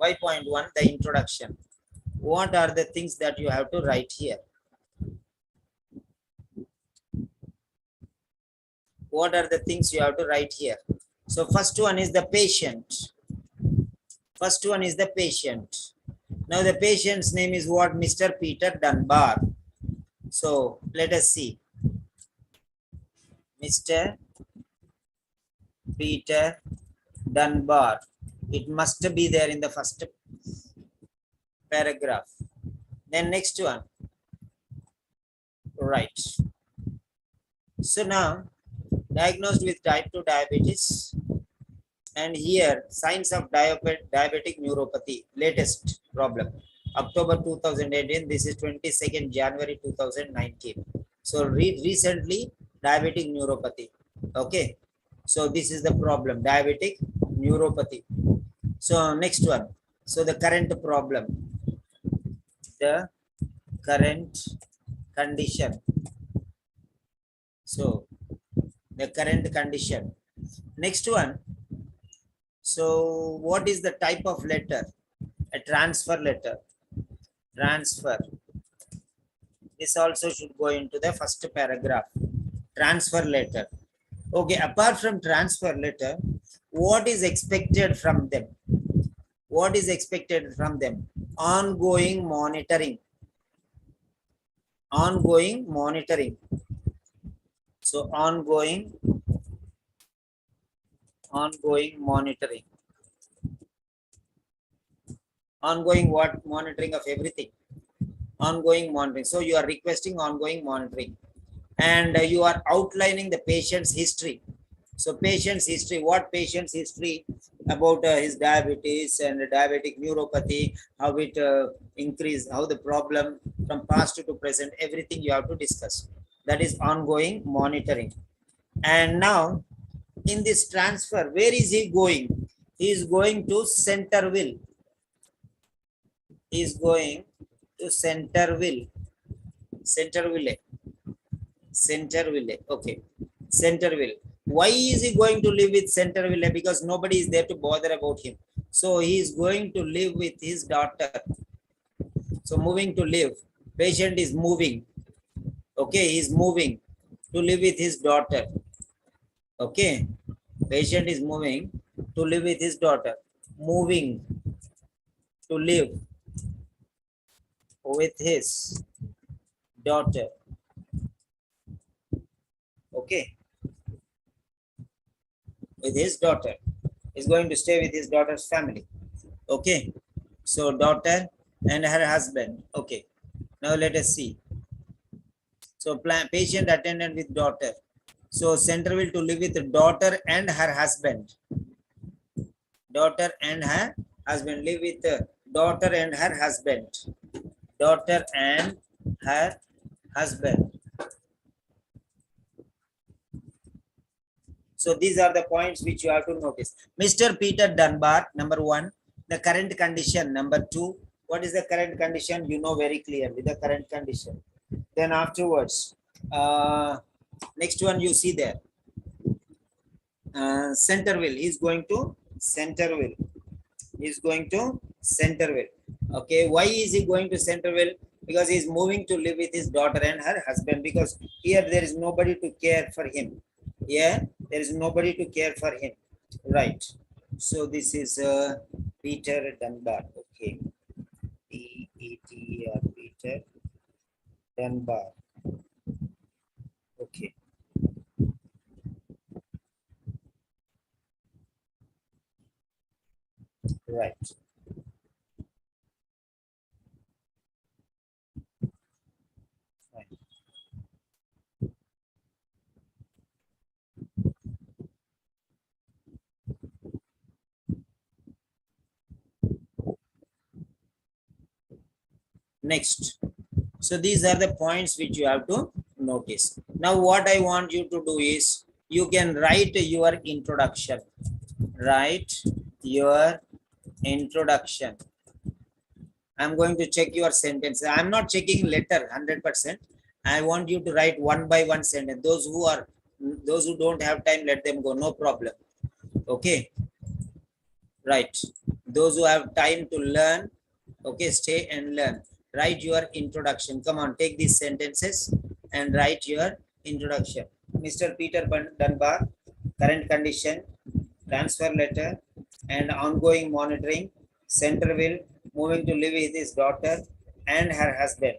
5.1, the introduction. What are the things that you have to write here? What are the things you have to write here? So first one is the patient. First one is the patient. Now the patient's name is what? Mr. Peter Dunbar. So let us see. Mr. Peter Dunbar. It must be there in the first paragraph. Then next one. Right. So now, diagnosed with type 2 diabetes, and here signs of diabetic neuropathy, latest problem, October 2018. This is 22nd January 2019. So recently diabetic neuropathy. Okay, so this is the problem, diabetic neuropathy. So next one. So the current problem, the current condition. So the current condition. Next one. So what is the type of letter? A transfer letter. Transfer. This also should go into the first paragraph. Transfer letter. Okay, apart from transfer letter, what is expected from them? What is expected from them? Ongoing monitoring. Ongoing monitoring. So ongoing monitoring. Ongoing what? Monitoring of everything. Ongoing monitoring. So you are requesting ongoing monitoring, and you are outlining the patient's history. So patient's history, what patient's history about his diabetes and diabetic neuropathy, how it increased, how the problem from past to present, everything you have to discuss. That is ongoing monitoring. And now in this transfer, where is he going? He is going to Centerville. He is going to Centerville. Centerville. Centerville. Okay. Centerville. Why is he going to live with Centerville? Because nobody is there to bother about him. So he is going to live with his daughter. So moving to live. Patient is moving. Okay, he is moving to live with his daughter. Okay. Patient is moving to live with his daughter. Moving to live with his daughter. Okay. With his daughter. Is going to stay with his daughter's family. Okay. So daughter and her husband. Okay. Now let us see. So patient attended with daughter. So Centerville to live with daughter and her husband. Daughter and her husband. Live with daughter and her husband. Daughter and her husband. So these are the points which you have to notice. Mr. Peter Dunbar, number one. The current condition, number two. What is the current condition? You know very clearly the current condition. Then afterwards, next one you see there. Centerville. He's going to Centerville. He's going to Centerville. Okay. Why is he going to Centerville? Because he's moving to live with his daughter and her husband. Because here there is nobody to care for him. Yeah, there is nobody to care for him. Right. So this is Peter Dunbar. Okay. P-E-T-R, Peter Dunbar. Okay. Right. Next. So these are the points which you have to notice. Now what I want you to do is you can write your introduction. Write your introduction. I'm going to check your sentence. I'm not checking letter 100%. I want you to write one by one sentence. Those who don't have time, let them go. No problem. Okay. Right. Those who have time to learn, okay, stay and learn. Write your introduction. Come on, take these sentences and write your introduction. Mr. Peter Dunbar, current condition, transfer letter, and ongoing monitoring. Centerville, moving to live with his daughter and her husband.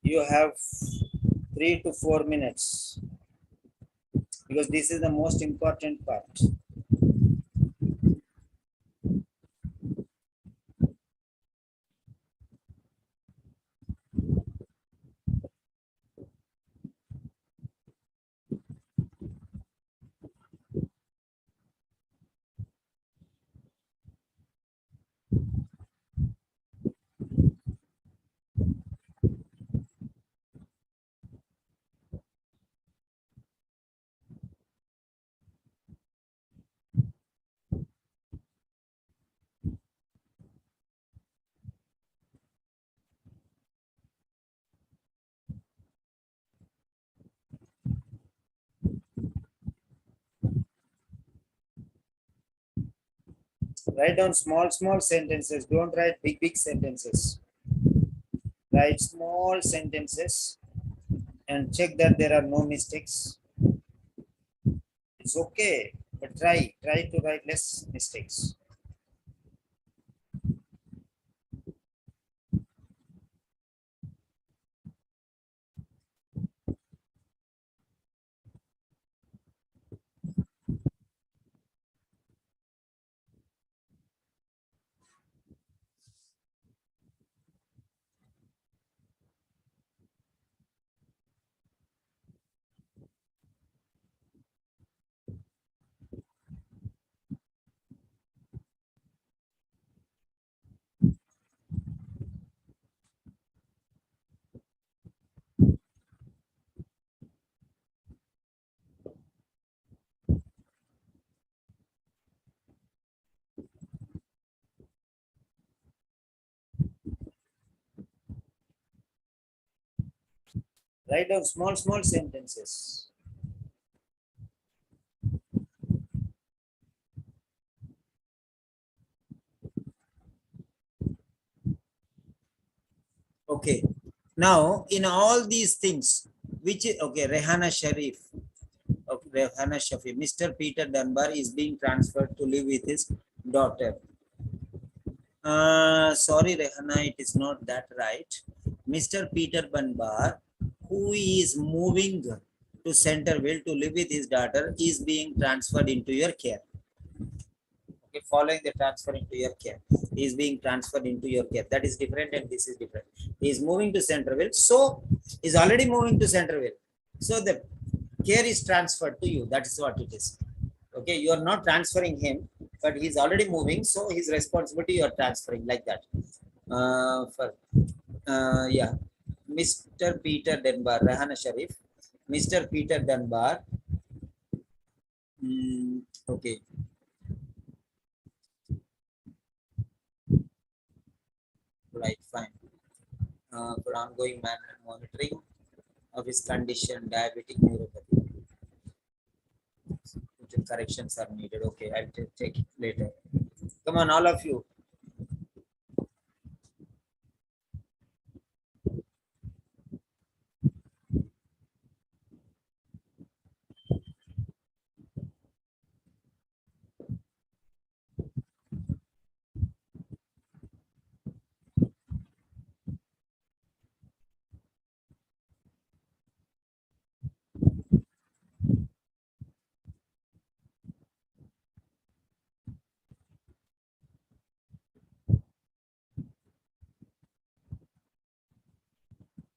You have 3 to 4 minutes because this is the most important part. Write down small sentences. Don't write big sentences. Write small sentences and check that there are no mistakes. It's okay, but try to write less mistakes. Write down small sentences. Okay. Now, in all these things, which is okay, Rehana Sharif, okay, Rehana Shafi, Mr. Peter Dunbar is being transferred to live with his daughter. Sorry, Rehana, it is not that right. Mr. Peter Dunbar, who is moving to Centerville to live with his daughter, is being transferred into your care. Okay, following the transfer into your care, he is being transferred into your care. That is different, and this is different. He is moving to Centerville, so is already moving to Centerville. So the care is transferred to you. That is what it is. Okay, you are not transferring him. but he's already moving, so his responsibility you are transferring like that. Yeah, Mr. Peter Dunbar, Rahana Sharif, Mr. Peter Dunbar. Okay. Right, fine. For ongoing monitoring of his condition, diabetic neuropathy. Corrections are needed. Okay, I'll take it later. Come on, all of you.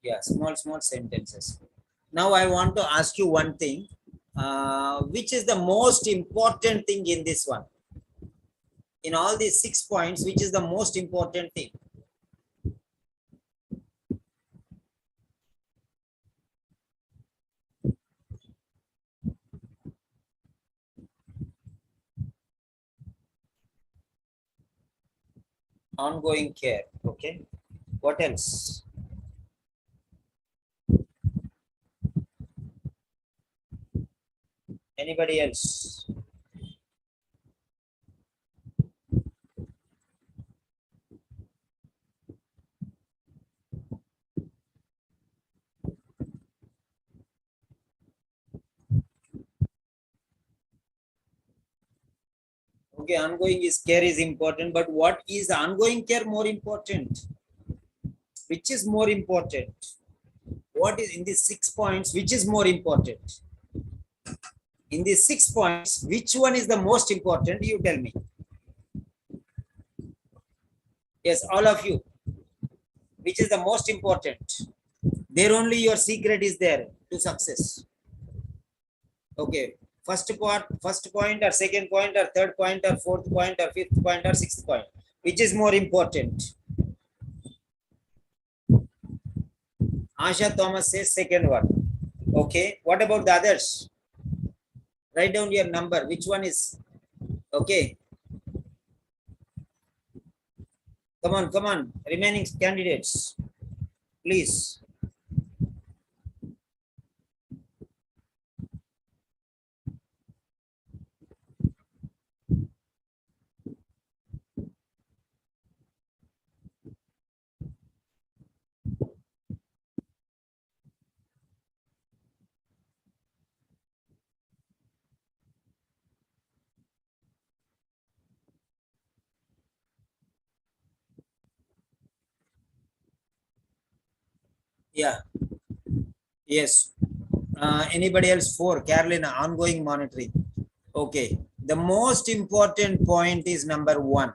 Yeah, small sentences. Now I want to ask you one thing. Which is the most important thing in this one? In all these 6 points, which is the most important thing? Ongoing care. Okay. What else? Anybody else? Okay, ongoing care is important, but what is ongoing care more important? Which is more important? What is in these 6 points? Which is more important? In these 6 points, which one is the most important? You tell me. Yes, all of you. Which is the most important? There only your secret is there to success. Okay. First point or second point or third point or fourth point or fifth point or sixth point. Which is more important? Asha Thomas says second one. Okay. What about the others? Write down your number. Which one is? Okay. Come on. Remaining candidates. Please. Yeah. Yes. Anybody else? 4. Carolina, ongoing monitoring. Okay. The most important point is number 1.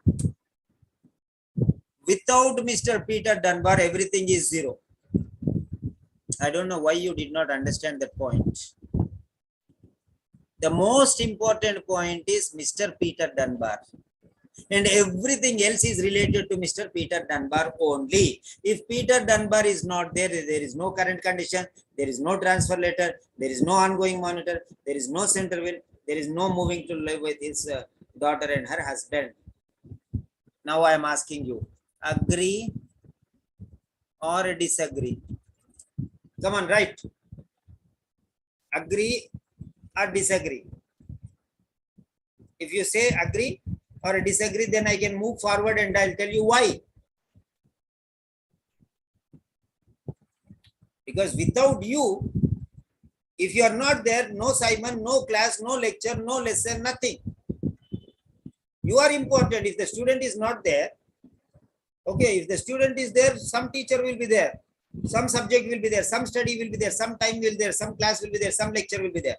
Without Mr. Peter Dunbar, everything is 0. I don't know why you did not understand that point. The most important point is Mr. Peter Dunbar. And everything else is related to Mr. Peter Dunbar only. If Peter Dunbar is not there, there is no current condition, there is no transfer letter, there is no ongoing monitor, there is no center will, there is no moving to live with his daughter and her husband. Now I am asking you, agree or disagree? Come on, write. Agree or disagree? If you say agree or disagree, then I can move forward and I'll tell you why. Because without you, if you are not there, no Simon, no class, no lecture, no lesson, nothing. You are important. If the student is not there, okay, if the student is there, some teacher will be there, some subject will be there, some study will be there, some time will be there, some class will be there, some lecture will be there.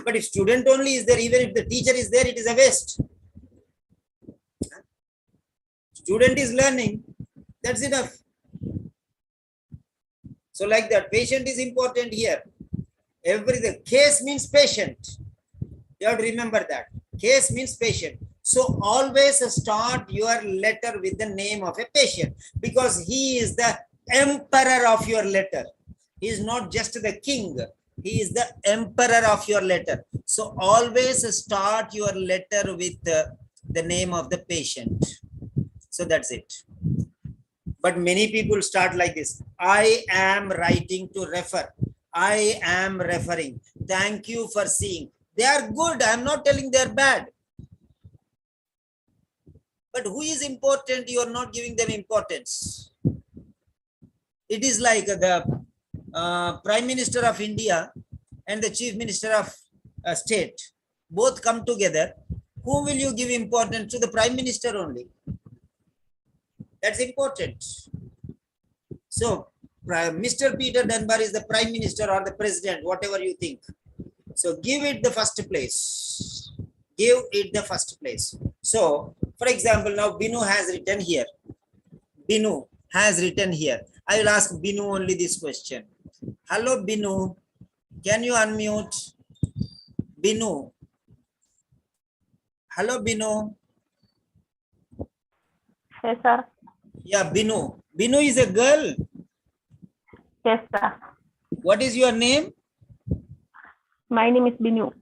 But if student only is there, even if the teacher is there, it is a waste. Student is learning, that's enough. So like that, patient is important here. The case means patient. You have to remember that. Case means patient. So always start your letter with the name of a patient, because he is the emperor of your letter. He is not just the king. He is the emperor of your letter. So always start your letter with the name of the patient. So that's it. But many people start like this. I am writing to refer. I am referring. Thank you for seeing. They are good. I'm not telling they're bad. But who is important? You are not giving them importance. It is like the Prime Minister of India and the Chief Minister of State. Both come together. Whom will you give importance? To the Prime Minister only. That's important. So, Mr. Peter Dunbar is the Prime Minister or the President, whatever you think. So, give it the first place. Give it the first place. So, for example, now Binu has written here. Binu has written here. I will ask Binu only this question. Hello, Binu. Can you unmute? Binu. Hello, Binu.
Yes, sir.
Yeah, Binu. Binu is a girl.
Yes, sir.
What is your name?
My name is Binu.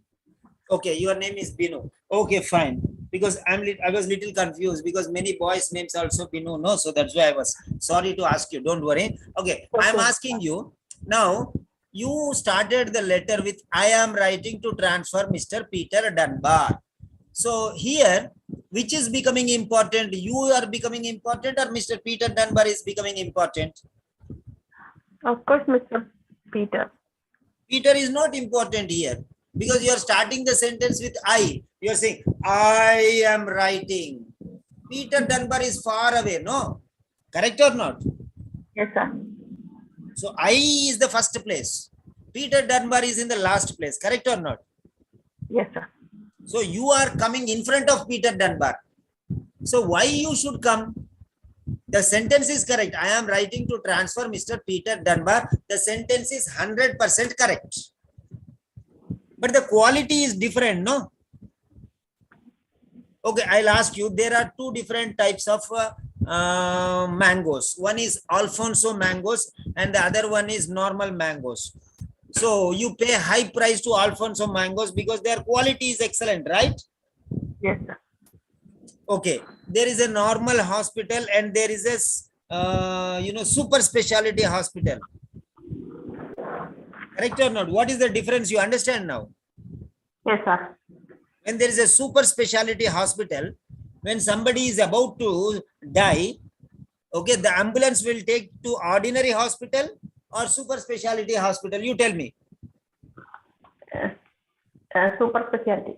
Okay, your name is Binu. Okay, fine. Because I was little confused because many boys' names also Binu. No, so that's why I was sorry to ask you. Don't worry. Okay, I am asking you now. You started the letter with I am writing to transfer Mr. Peter Dunbar. So here, which is becoming important? You are becoming important, or Mr. Peter Dunbar is becoming important?
Of course, Mr. Peter.
Peter is not important here because you are starting the sentence with I. You are saying, I am writing. Peter Dunbar is far away, no? Correct or not?
Yes, sir.
So I is the first place. Peter Dunbar is in the last place. Correct or not?
Yes, sir.
So you are coming in front of Peter Dunbar. So why you should come? The sentence is correct. I am writing to transfer Mr. Peter Dunbar. The sentence is 100% correct. But the quality is different, no? Okay, I'll ask you. There are two different types of mangoes. One is Alfonso mangoes and the other one is normal mangoes. So you pay high price to Alfonso mangoes because their quality is excellent, right?
Yes, sir.
Okay, there is a normal hospital and there is a super specialty hospital. Correct or not? What is the difference? You understand now?
Yes, sir.
When there is a super specialty hospital, when somebody is about to die, okay, the ambulance will take to ordinary hospital or super specialty hospital. You tell me.
Super specialty.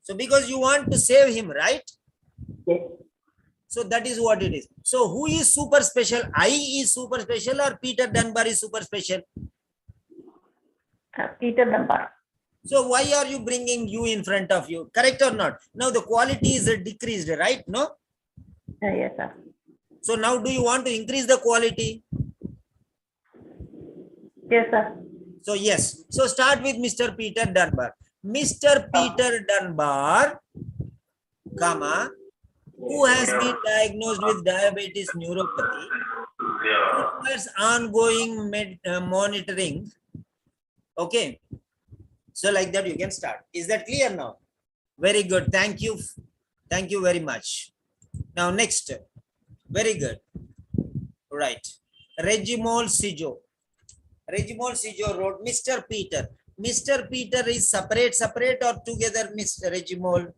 So because you want to save him, right?
Yes.
So that is what it is. So who is super special? I is super special or Peter Dunbar is super special?
Peter Dunbar.
So why are you bringing you in front of you? Correct or not? Now the quality is decreased, right? No?
Yes, sir.
So now do you want to increase the quality?
Yes, sir.
So yes. So start with Mr. Peter Dunbar. Mr. Peter Dunbar, comma, who has been diagnosed with diabetes neuropathy, requires ongoing monitoring. Okay. So like that you can start. Is that clear now? Very good. Thank you. Thank you very much. Now next. Very good. Right. Regimol Sijo. Regimol Sijo wrote Mr. Peter. Mr. Peter is separate or together, Mr. Regimol?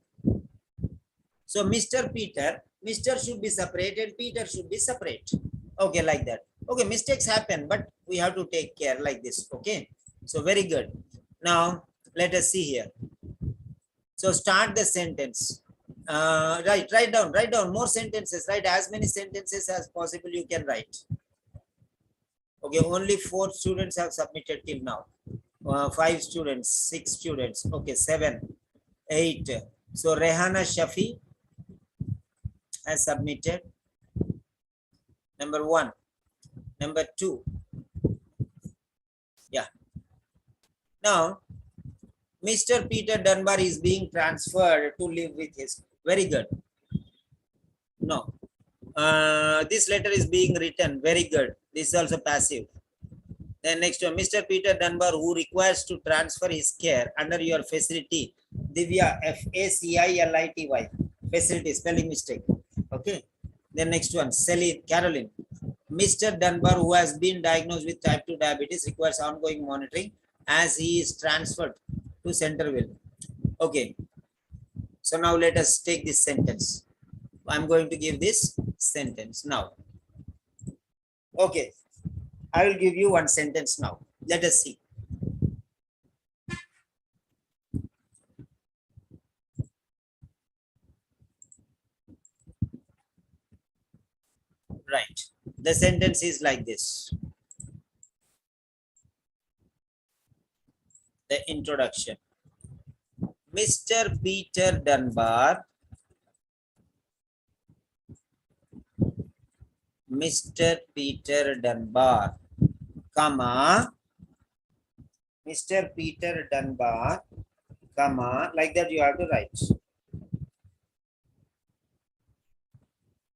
So Mr. Peter, Mr. should be separate and Peter should be separate. Okay, like that. Okay, mistakes happen, but we have to take care like this. Okay. So very good. Now let us see here. So start the sentence. Write down more sentences. Write as many sentences as possible you can write. Okay, only 4 students have submitted till now. 5 students, 6 students. Okay, 7, 8. So Rehana Shafi has submitted. Number 1. Number 2. Yeah. Now, Mr. Peter Dunbar is being transferred to live with his. Very good. No. This letter is being written. Very good. This is also passive. Then next one, Mr. Peter Dunbar, who requires to transfer his care under your facility. Divya, Facility. Facility, spelling mistake. Okay. Then next one, Celine, Caroline. Mr. Dunbar, who has been diagnosed with type 2 diabetes, requires ongoing monitoring as he is transferred to Centerville. Okay. So now let us take this sentence. I'm going to give this sentence now. Okay. I will give you one sentence now. Let us see. Right. The sentence is like this. The introduction. Mr. Peter Dunbar. Mr. Peter Dunbar, comma, Mr. Peter Dunbar, comma, like that you have to write.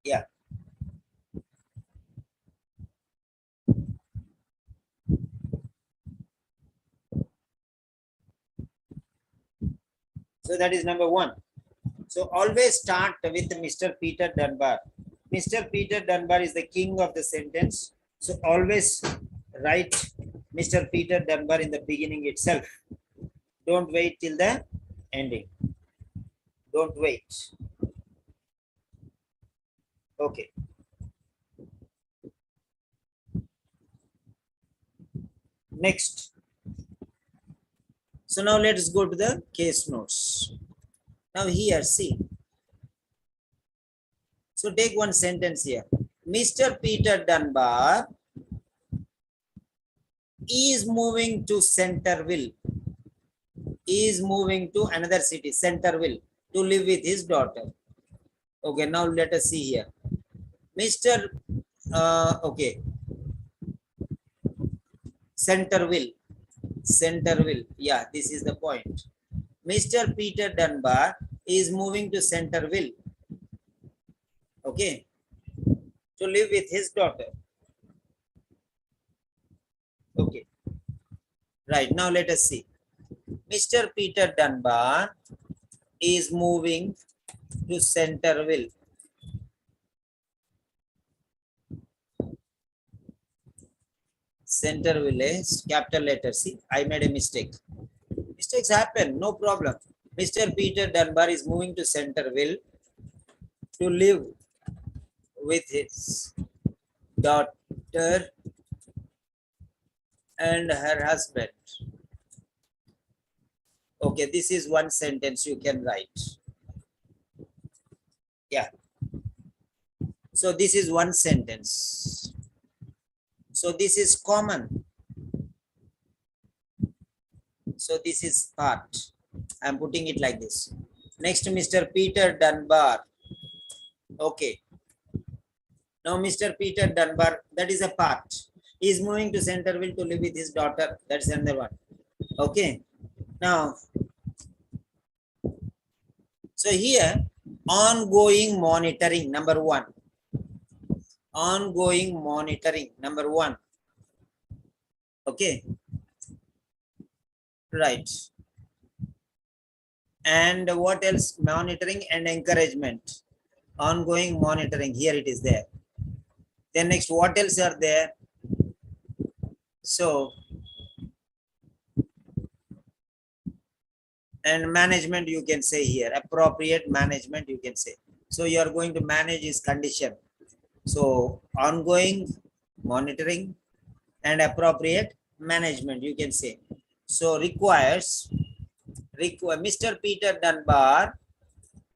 Yeah. So that is number one. So always start with Mr. Peter Dunbar. Mr. Peter Dunbar is the king of the sentence. So always write Mr. Peter Dunbar in the beginning itself. Don't wait till the ending. Don't wait. Okay. Next. So now let's go to the case notes. Now here, see. So take one sentence here. Mr. Peter Dunbar is moving to Centerville. Is moving to another city, Centerville, to live with his daughter. Okay, now let us see here. Mr. Okay. Centerville. Centerville. Yeah, this is the point. Mr. Peter Dunbar is moving to Centerville. Okay. To live with his daughter. Okay. Right. Now let us see. Mr. Peter Dunbar is moving to Centerville. Centerville is capital letter. See, I made a mistake. Mistakes happen, no problem. Mr. Peter Dunbar is moving to Centerville to live with his daughter and her husband. Okay, this is one sentence you can write. Yeah. So this is one sentence. So this is common. So this is part. I'm putting it like this. Next, Mr. Peter Dunbar. Okay. Now, Mr. Peter Dunbar, that is a part. He is moving to Centerville to live with his daughter. That's another one. Okay. Now, so here, ongoing monitoring, number one. Ongoing monitoring, number one. Okay. Right. And what else? Monitoring and encouragement. Ongoing monitoring. Here it is there. Then next, what else are there? So, and management you can say here. Appropriate management you can say. So you are going to manage his condition. So ongoing monitoring and appropriate management you can say. So requires Mr. Peter Dunbar.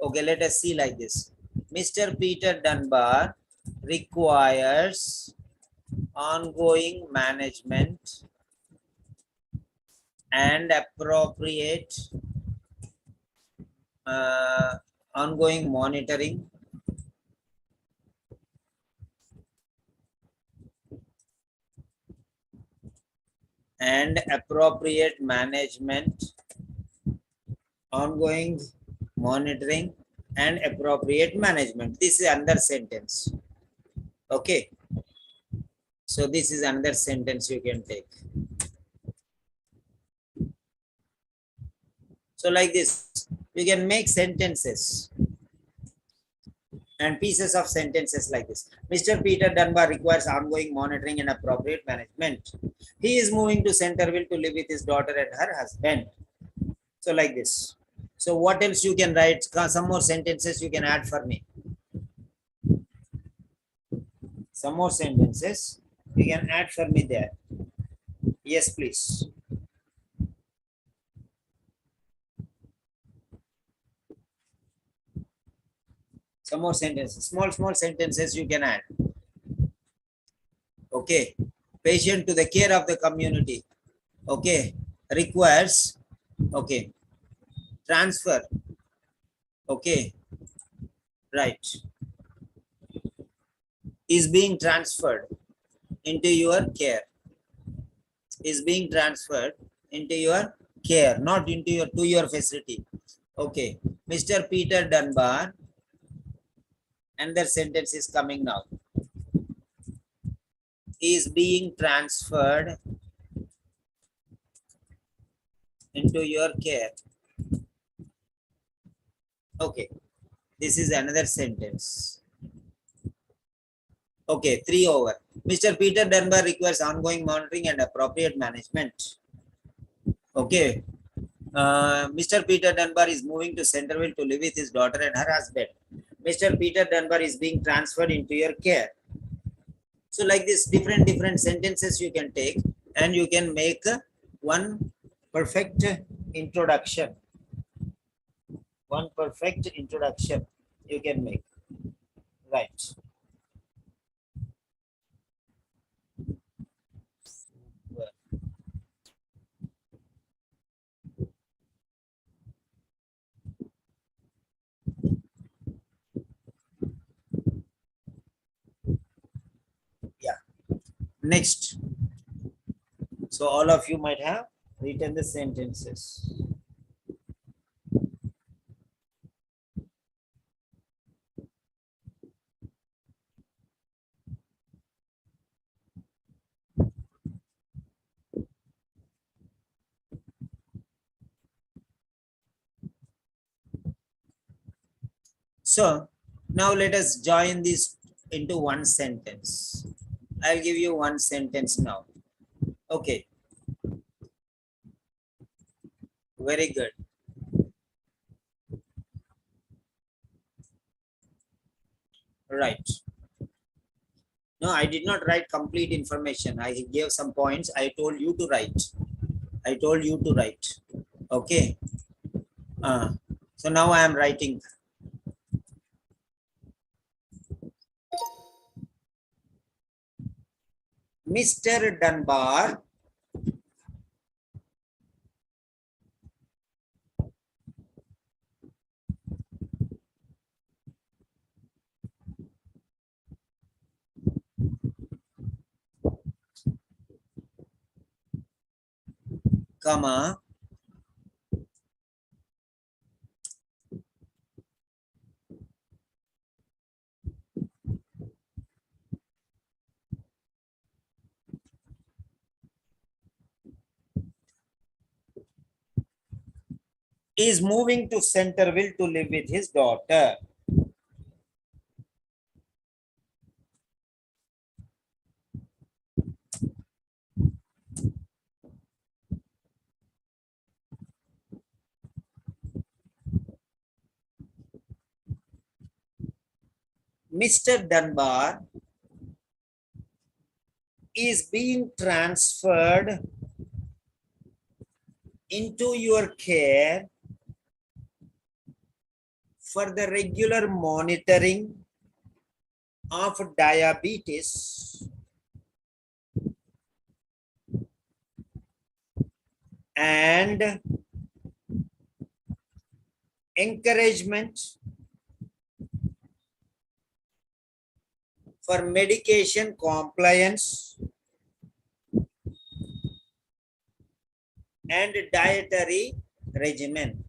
Okay, let us see like this. Mr. Peter Dunbar requires ongoing management and appropriate ongoing monitoring and appropriate management ongoing monitoring and appropriate management. This is another sentence. Okay. So this is another sentence you can take. So like this, you can make sentences and pieces of sentences like this. Mr. Peter Dunbar requires ongoing monitoring and appropriate management. He is moving to Centerville to live with his daughter and her husband. So like this. So what else you can write? Some more sentences you can add for me. Some more sentences you can add for me there. Yes, please. Some more sentences, small sentences you can add. Okay. Patient to the care of the community. Okay. Requires. Okay. Transfer. Okay. Right. Is being transferred into your care. Is being transferred into your care, not into your to your facility. Okay. Mr. Peter Dunbar. Another sentence is coming now. Is being transferred into your care. Okay. This is another sentence. Okay, 3 over. Mr. Peter Dunbar requires ongoing monitoring and appropriate management. Okay. Mr. Peter Dunbar is moving to Centerville to live with his daughter and her husband. Mr. Peter Dunbar is being transferred into your care. So like this, different sentences you can take and you can make one perfect introduction. One perfect introduction you can make. Right. Yeah. Next. So all of you might have written the sentences. So now let us join this into one sentence. I'll give you one sentence now. Okay. Very good. Right. No, I did not write complete information. I gave some points. I told you to write. I told you to write. Okay. So now I am writing. Mr. Dunbar comma is moving to Centerville to live with his daughter. Mr. Dunbar is being transferred into your care for the regular monitoring of diabetes and encouragement for medication compliance and dietary regimen.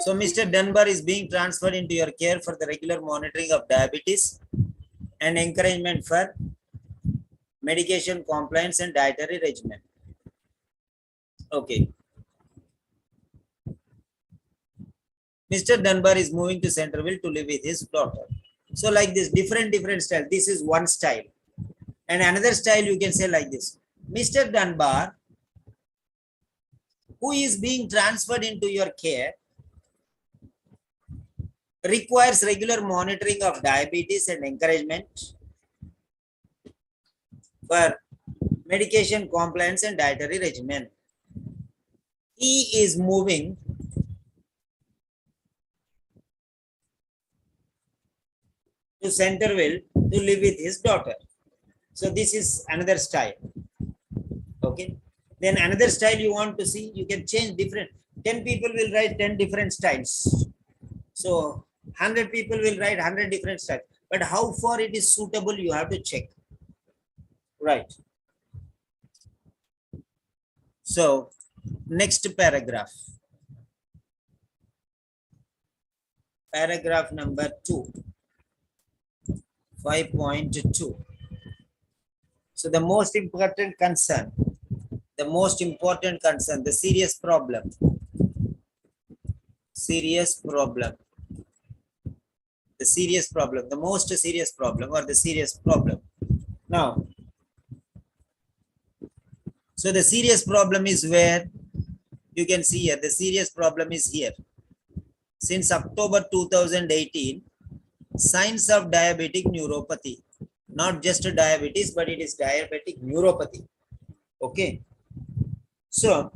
So Mr. Dunbar is being transferred into your care for the regular monitoring of diabetes and encouragement for medication compliance and dietary regimen. Okay. Mr. Dunbar is moving to Centerville to live with his daughter. So like this, different style. This is one style. And another style you can say like this. Mr. Dunbar, who is being transferred into your care, requires regular monitoring of diabetes and encouragement for medication compliance and dietary regimen. He is moving to Centerville to live with his daughter. So this is another style. Okay. Then another style you want to see, you can change different. 10 people will write 10 different styles. So 100 people will write 100 different styles. But how far it is suitable, you have to check. Right. So next paragraph. Paragraph number 2. 5.2. So the most important concern, the serious problem, the most serious problem or the serious problem. Now, so the serious problem is where you can see here, the serious problem is here. Since October 2018, signs of diabetic neuropathy, not just diabetes, but it is diabetic neuropathy. Okay. So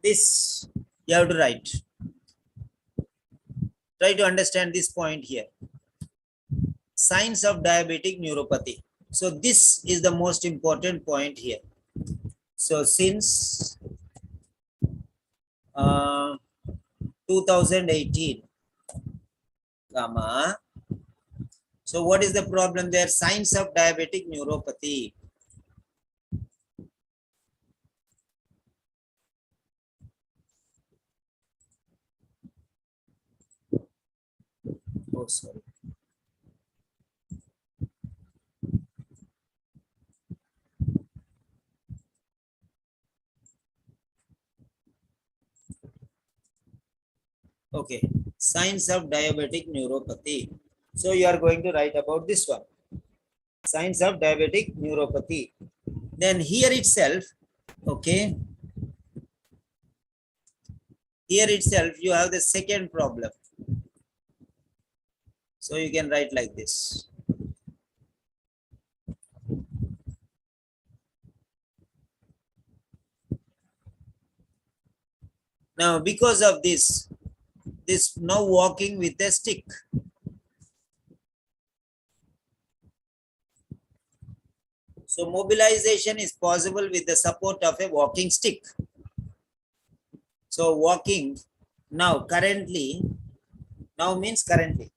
this you have to write. Try to understand this point here. Signs of diabetic neuropathy. So this is the most important point here. So since 2018, comma. So what is the problem there? Signs of diabetic neuropathy. Oh, sorry. Okay, signs of diabetic neuropathy. So you are going to write about this one. Signs of diabetic neuropathy. Then here itself, okay, here itself you have the second problem. So you can write like this. Now because of this now walking with a stick. So mobilization is possible with the support of a walking stick. So walking now currently, now means currently.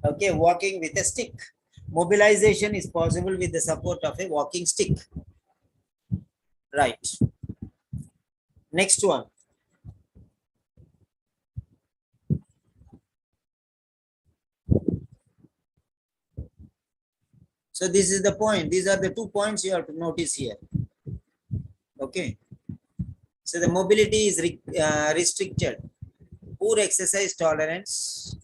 Okay, walking with a stick. Mobilization is possible with the support of a walking stick. Right. Next one. So this is the point. These are the 2 points you have to notice here. Okay. So the mobility is restricted. Poor exercise tolerance,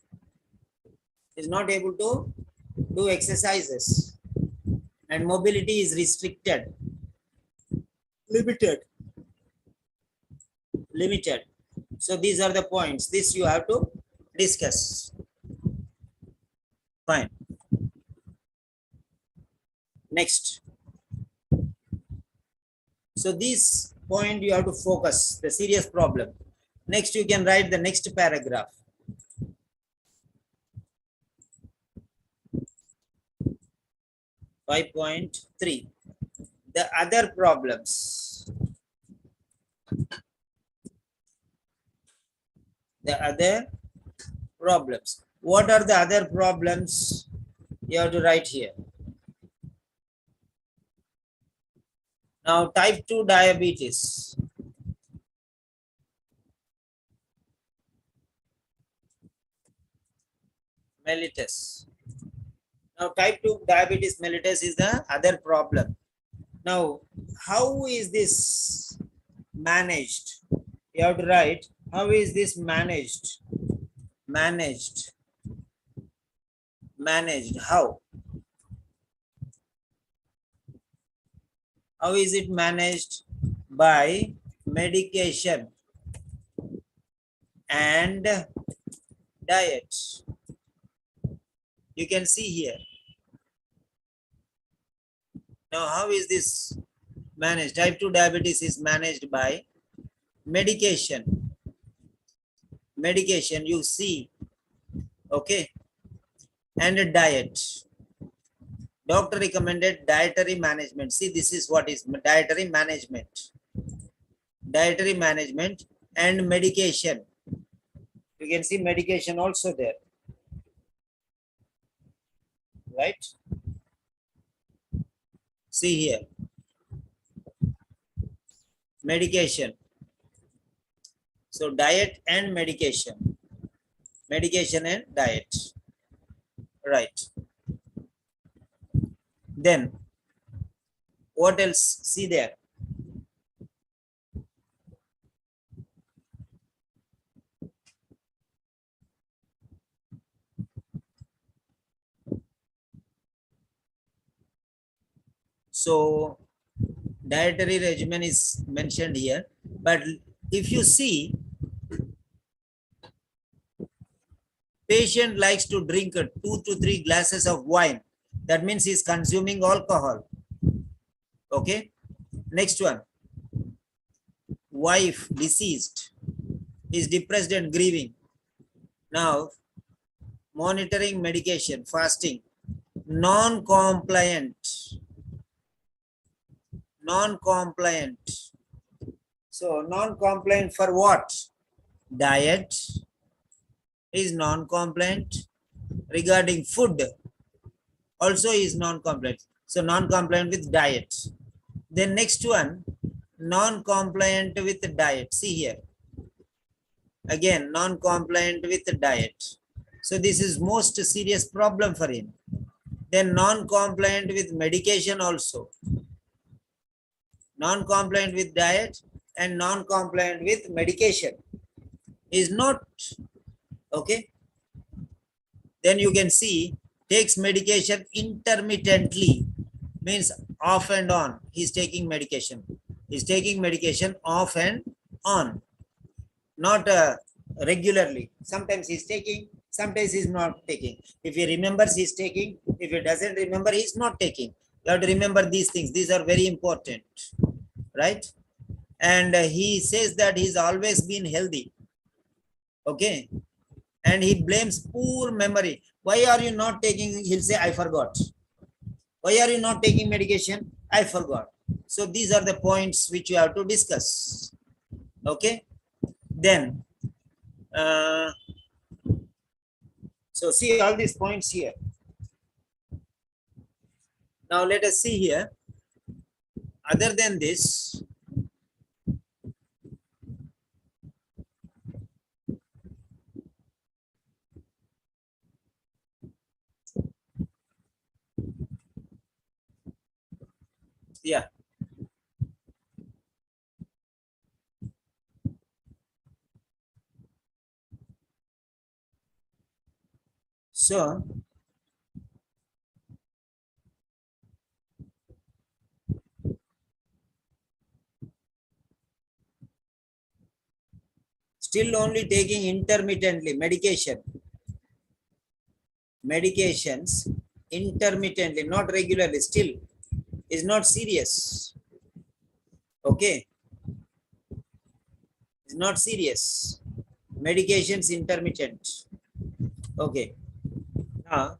is not able to do exercises, and mobility is restricted, limited. So these are the points. This you have to discuss. Fine. Next. So this point you have to focus, the serious problem. Next you can write the next paragraph. .3. The other problems. What are the other problems? You have to write here. Now type 2 diabetes. mellitus. Now, type 2 diabetes mellitus is the other problem. Now, how is this managed? You have to write, how is this managed? Managed. Managed. How? How is it managed? By medication and diet. You can see here. Now, how is this managed? Type 2 diabetes is managed by medication. Medication, you see. Okay. And a diet. Doctor recommended dietary management. See, this is what is dietary management. Dietary management and medication. You can see medication also there. Right? See here. Medication. So diet and medication. Medication and diet. Right. Then what else? See there. So dietary regimen is mentioned here, but if you see, patient likes to drink 2 to 3 glasses of wine. That means he's consuming alcohol. Okay. Next one. Wife deceased is depressed and grieving. Now, monitoring medication, fasting, non-compliant. Non-compliant. So, non-compliant for what? Diet is non-compliant. Regarding food, also is non-compliant. So, non-compliant with diet. Then next one, non-compliant with diet. See here. Again, non-compliant with diet. So, this is most serious problem for him. Then non-compliant with medication also. Non-compliant with diet and non-compliant with medication is not okay. Then you can see takes medication intermittently, means off and on. He's taking medication. He's taking medication off and on, not regularly. Sometimes he's taking, sometimes he's not taking. If he remembers, he's taking. If he doesn't remember, he's not taking. You have to remember these things. These are very important, right? And he says that he's always been healthy. Okay. And he blames poor memory. Why are you not taking? He'll say, I forgot. Why are you not taking medication? I forgot. So these are the points which you have to discuss. Okay. Then, so see all these points here. Now let us see here. Other than this, yeah. So, still only taking intermittently medication. Medications intermittently, not regularly, still is not serious. Okay. It's not serious. Medications intermittent. Okay. Now,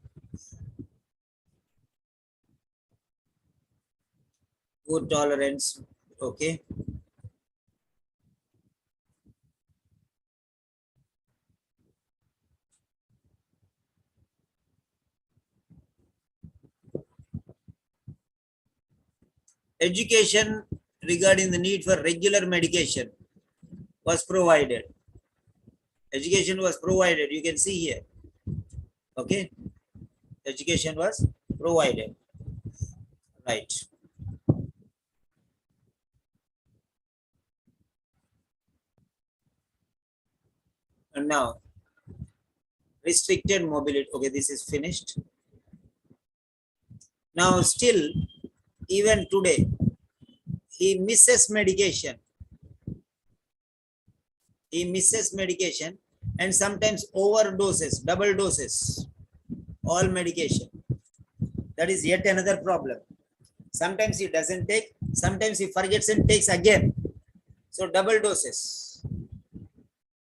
good tolerance. Okay. Education regarding the need for regular medication was provided. Education was provided. You can see here. Okay. Education was provided. Right. And now, restricted mobility. Okay, this is finished. Now, still, even today, he misses medication. He misses medication and sometimes overdoses, double doses, all medication. That is yet another problem. Sometimes he doesn't take, sometimes he forgets and takes again. So double doses.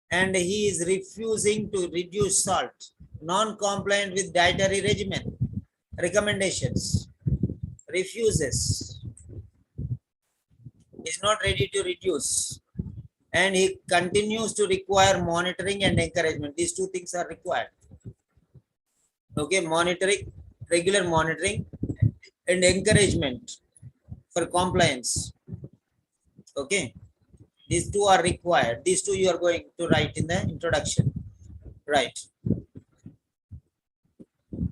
And he is refusing to reduce salt, non-compliant with dietary regimen, recommendations, refuses, is not ready to reduce. And he continues to require monitoring and encouragement. These two things are required. Okay, monitoring, regular monitoring and encouragement for compliance. Okay, these two are required. These two you are going to write in the introduction. Right.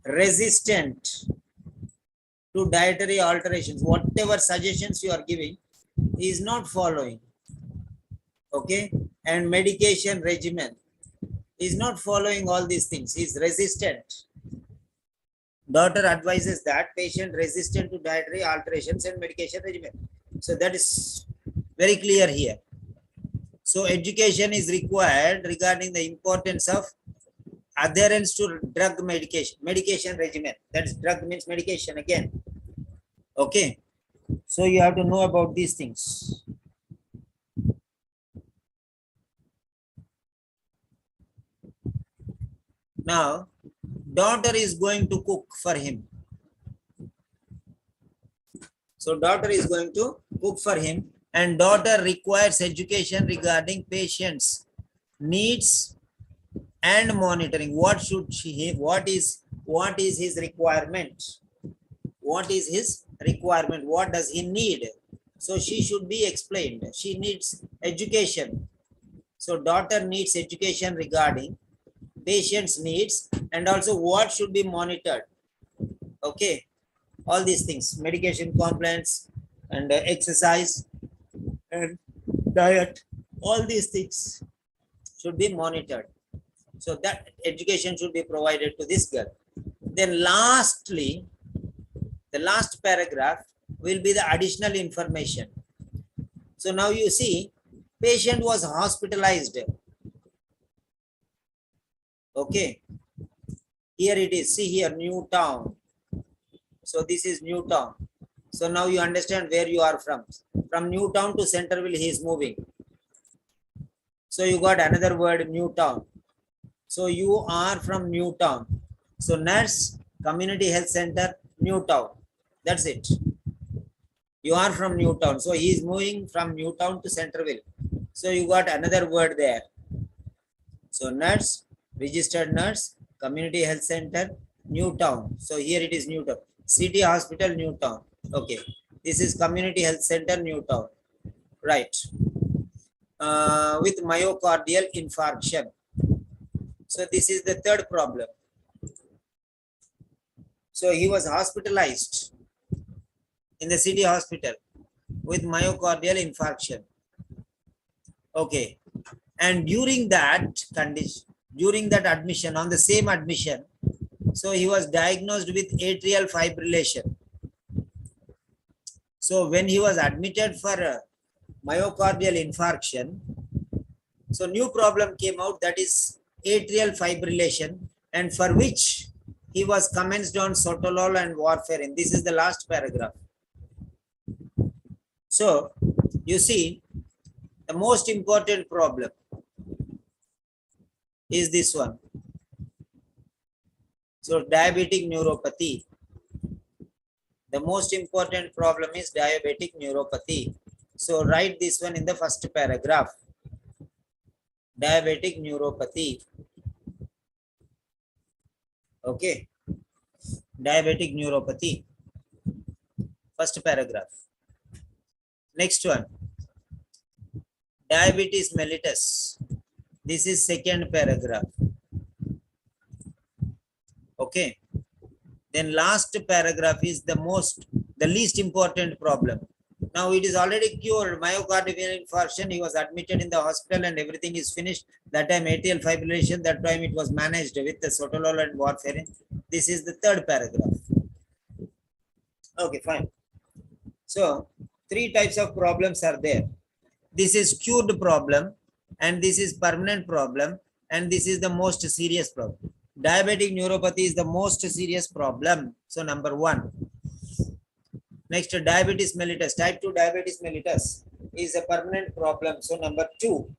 Resistant to dietary alterations. Whatever suggestions you are giving, he is not following. Okay, and medication regimen is not following all these things. He is resistant. Doctor advises that patient resistant to dietary alterations and medication regimen. So that is very clear here. So education is required regarding the importance of adherence to drug medication regimen. That is, drug means medication again. Okay, so you have to know about these things. Now, daughter is going to cook for him. So daughter is going to cook for him, and daughter requires education regarding patient's needs and monitoring. What should she have? What is his requirement? What is his requirement? What does he need? So she should be explained. She needs education. So daughter needs education regarding patient's needs and also what should be monitored. Okay, all these things, medication compliance and exercise and diet, all these things should be monitored. So that education should be provided to this girl. Then lastly, the last paragraph will be the additional information. So now you see, patient was hospitalized. Okay, here it is. See here, New Town. So this is New Town. So now you understand where you are from. From New Town to Centerville, he is moving. So you got another word, New Town. So you are from New Town. So nurse, community health center, New Town. That's it. You are from New Town. So he is moving from New Town to Centerville. So you got another word there. So nurse, registered nurse, community health center, New Town. So here it is New Town. City hospital, New Town. Okay. This is community health center, New Town. Right. With myocardial infarction. So this is the third problem. So he was hospitalized in the city hospital with myocardial infarction. Okay. And during that condition, during that admission, on the same admission, so he was diagnosed with atrial fibrillation. So when he was admitted for myocardial infarction, so new problem came out, that is atrial fibrillation, and for which he was commenced on sotalol and warfarin. This is the last paragraph. So you see, the most important problem is this one. So diabetic neuropathy. The most important problem is diabetic neuropathy. So write this one in the first paragraph. Diabetic neuropathy. Okay. Diabetic neuropathy. First paragraph. Next one. Diabetes mellitus. This is second paragraph. Okay. Then last paragraph is the least important problem. Now it is already cured, myocardial infarction. He was admitted in the hospital and everything is finished. That time atrial fibrillation, that time it was managed with the sotalol and warfarin. This is the third paragraph. Okay, fine. So three types of problems are there. This is cured problem, and this is permanent problem, and this is the most serious problem. Diabetic neuropathy is the most serious problem. So number one. Next, diabetes mellitus, type 2 diabetes mellitus is a permanent problem. So number two.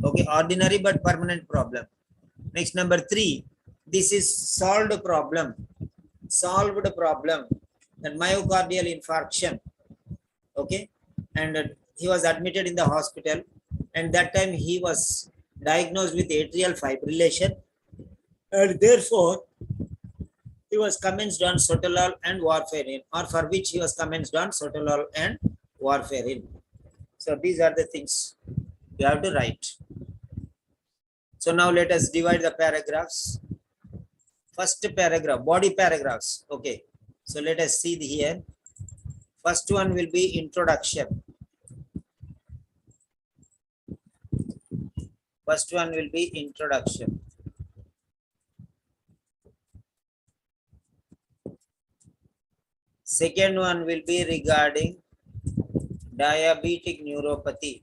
Okay, ordinary but permanent problem. Next, number three. This is solved problem. Solved problem. That myocardial infarction. Okay, and he was admitted in the hospital, and that time he was diagnosed with atrial fibrillation, and therefore he was commenced on sotalol and warfarin, or for which he was commenced on sotalol and warfarin. So these are the things you have to write. So now let us divide the paragraphs. First paragraph, body paragraphs. Okay, so let us see here. First one will be introduction. First one will be introduction. Second one will be regarding diabetic neuropathy.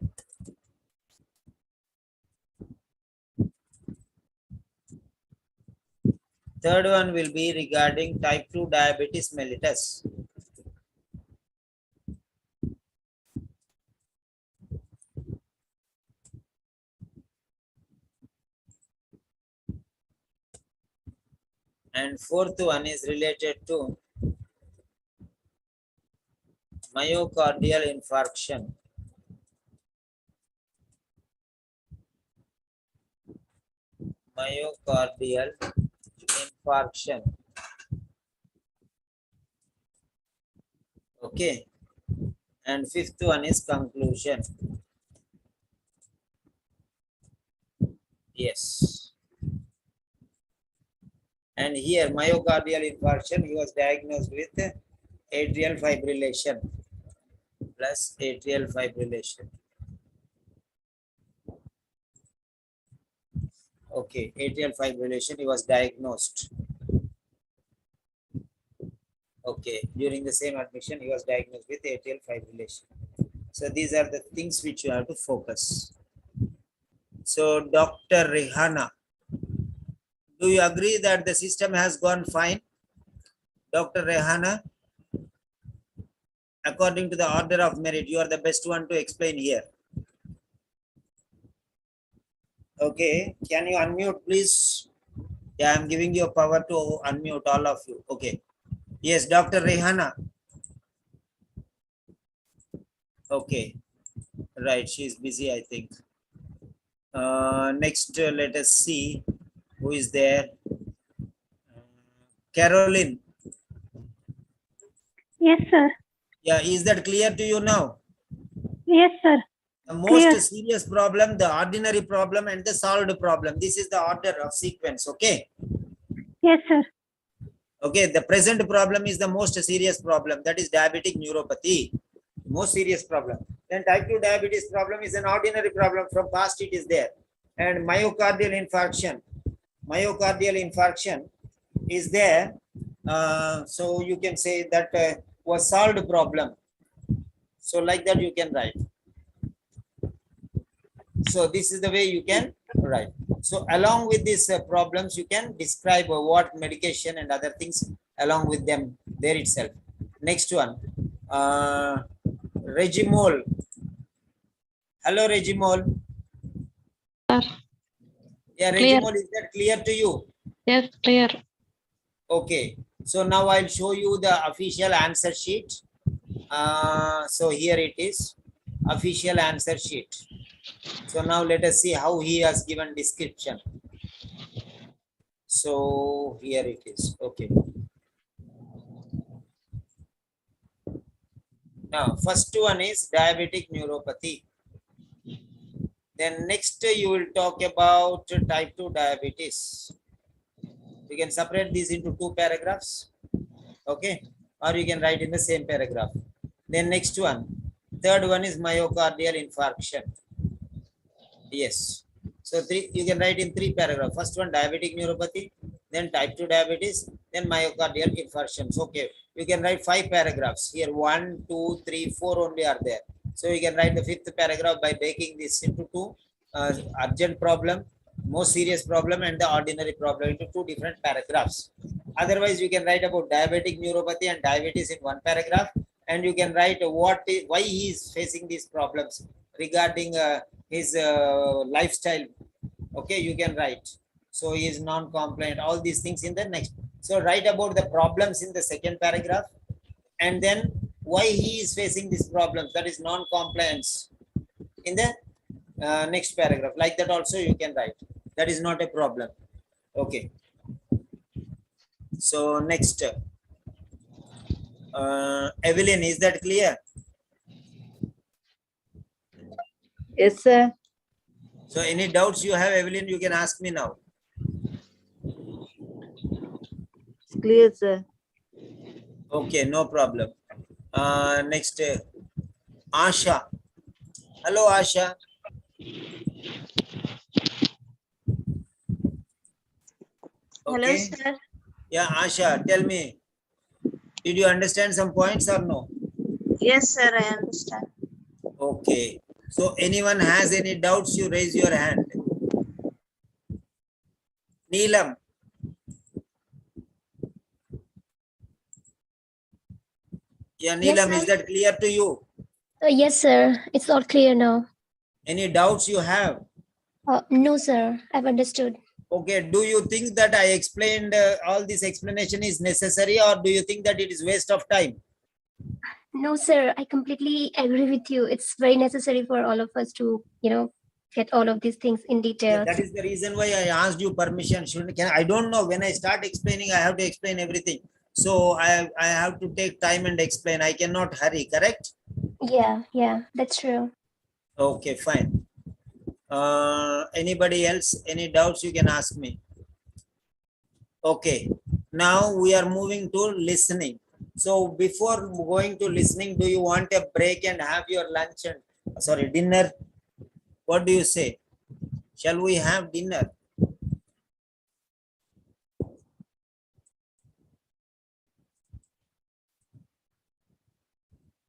Third one will be regarding type 2 diabetes mellitus. And fourth one is related to myocardial infarction. Myocardial infarction. Okay. And fifth one is conclusion. Yes. And here myocardial infarction, he was diagnosed with atrial fibrillation plus atrial fibrillation. Okay, atrial fibrillation, he was diagnosed. Okay, during the same admission, he was diagnosed with atrial fibrillation. So these are the things which you have to focus. So Dr. Rehana, do you agree that the system has gone fine? Dr. Rehana, according to the order of merit, you are the best one to explain here. Okay, can you unmute, please? Yeah, I'm giving you power to unmute all of you. Okay. Yes, Dr. Rehana. Okay. Right, she's busy, I think. Next, let us see who is there. Caroline.
Yes, sir.
Yeah, is that clear to you now?
Yes, sir.
The most
Clear.
serious problem, the ordinary problem, and the solved problem. This is the order of sequence. Okay.
Yes, sir.
Okay. The present problem is the most serious problem. That is diabetic neuropathy. Most serious problem. Then type 2 diabetes problem is an ordinary problem. From past it is there. And myocardial infarction. Myocardial infarction is there. So you can say that was solved problem. So like that you can write. So this is the way you can write. So along with these problems, you can describe what medication and other things along with them there itself. Next one, Regimol. Hello, Regimol.
Sir.
Yeah,
Clear.
Regimol, is that clear to you?
Yes, clear.
Okay. So now I'll show you the official answer sheet. So here it is, official answer sheet. So now let us see how he has given description. So here it is. Okay. Now, first one is diabetic neuropathy. Then next you will talk about type 2 diabetes. You can separate these into 2 paragraphs. Okay. Or you can write in the same paragraph. Then next one. Third one is myocardial infarction. Yes. So you can write in 3 paragraphs. First one, diabetic neuropathy, then type 2 diabetes, then myocardial infarctions. Okay. You can write 5 paragraphs. Here 1, 2, 3, 4 only are there. So you can write the 5th paragraph by breaking this into 2 urgent problem, most serious problem, and the ordinary problem into 2 different paragraphs. Otherwise, you can write about diabetic neuropathy and diabetes in 1 paragraph, and you can write why he is facing these problems regarding his lifestyle. Okay, you can write. So he is non-compliant, all these things in the next. So write about the problems in the 2nd paragraph, and then why he is facing these problems, that is non-compliance, in the next paragraph. Like that also you can write. That is not a problem. Okay. So next, Evelyn, is that clear?
Yes, sir.
So any doubts you have, Evelyn, you can ask me now.
It's clear, sir.
Okay, no problem. Next, Asha. Hello, Asha.
Hello,
Okay.
sir.
Yeah, Asha, tell me, did you understand some points or no?
Yes, sir, I understand.
Okay. So anyone has any doubts, you raise your hand. Neelam. Yeah, Neelam,
Yes,
is that clear to you?
yes, sir. It's all clear now.
Any doubts you have?
No, sir. I've understood.
Okay. Do you think that I explained all this explanation is necessary, or do you think that it is waste of time?
No, sir. I completely agree with you. It's very necessary for all of us to, get all of these things in
Yeah,
detail.
that is the reason why I asked you permission. I don't know, when I start explaining, I have to explain everything. So I have to take time and explain. I cannot hurry, correct?
Yeah, that's true.
Okay, fine. Anybody else? Any doubts you can ask me. Okay. Now we are moving to listening. So before going to listening, do you want a break and have your lunch and dinner? What do you say? Shall we have dinner?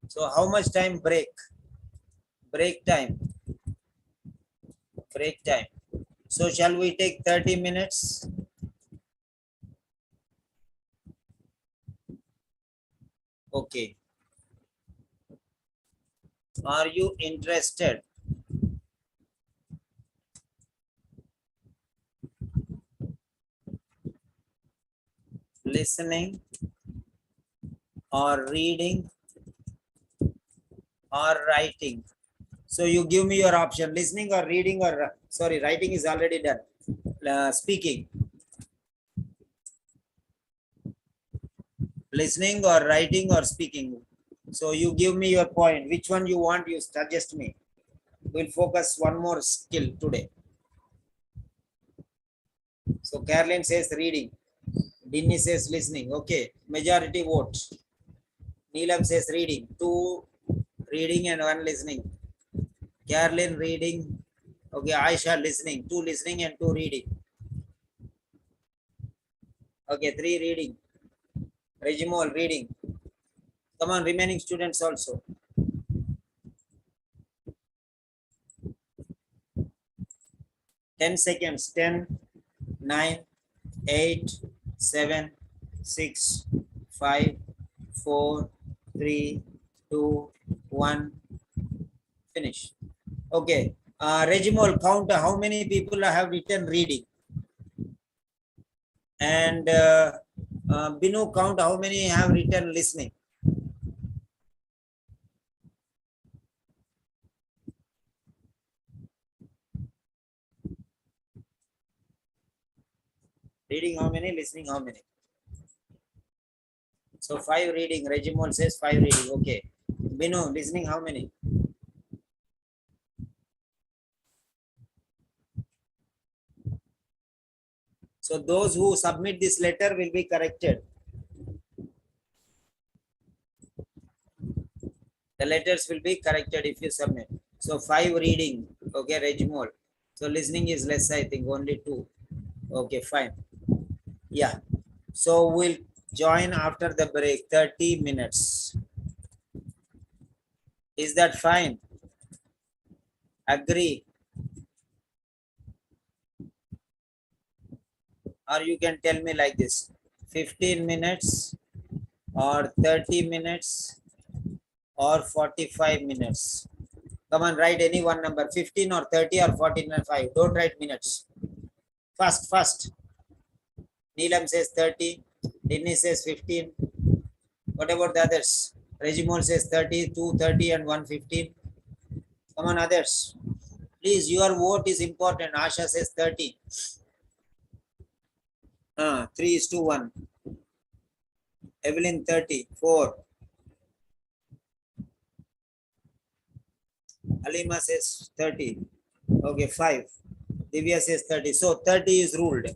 So how much time break? Break time. Break time. So shall we take 30 minutes? Okay. Are you interested? Listening or reading or writing? So you give me your option, listening or reading or, writing is already done. Speaking. Listening or writing or speaking. So you give me your point. Which one you want, you suggest me. We'll focus one more skill today. So Caroline says reading. Dinny says listening. Okay. Majority vote. Neelam says reading. 2 reading and 1 listening. Caroline reading. Okay. Aisha listening. 2 listening and 2 reading. Okay. 3 reading. Regimol reading. Come on, remaining students also. Ten seconds. 10, 9, 8, 7, 6, 5, 4, 3, 2, 1. Finish. Okay. Regimol, count how many people have written reading. And Binu, count how many have written listening. Reading how many, listening how many? So 5 reading. Regimol says 5 reading. Okay. Binu, listening how many? So those who submit this letter will be corrected. The letters will be corrected if you submit. So 5 reading, okay, Regimol. So listening is less, I think, only 2. Okay, fine. Yeah. So we'll join after the break, 30 minutes. Is that fine? Agree? Or you can tell me like this, 15 minutes or 30 minutes or 45 minutes. Come on, write any one number, 15 or 30 or 14 and 5. Don't write minutes. Fast. Neelam says 30. Dinny says 15. What about the others? Regimon says 30, 230 and 115. Come on, others. Please, your vote is important. Asha says 30. 3:1. Evelyn 30. 4. Alima says 30. Okay, 5. Divya says 30. So 30 is ruled.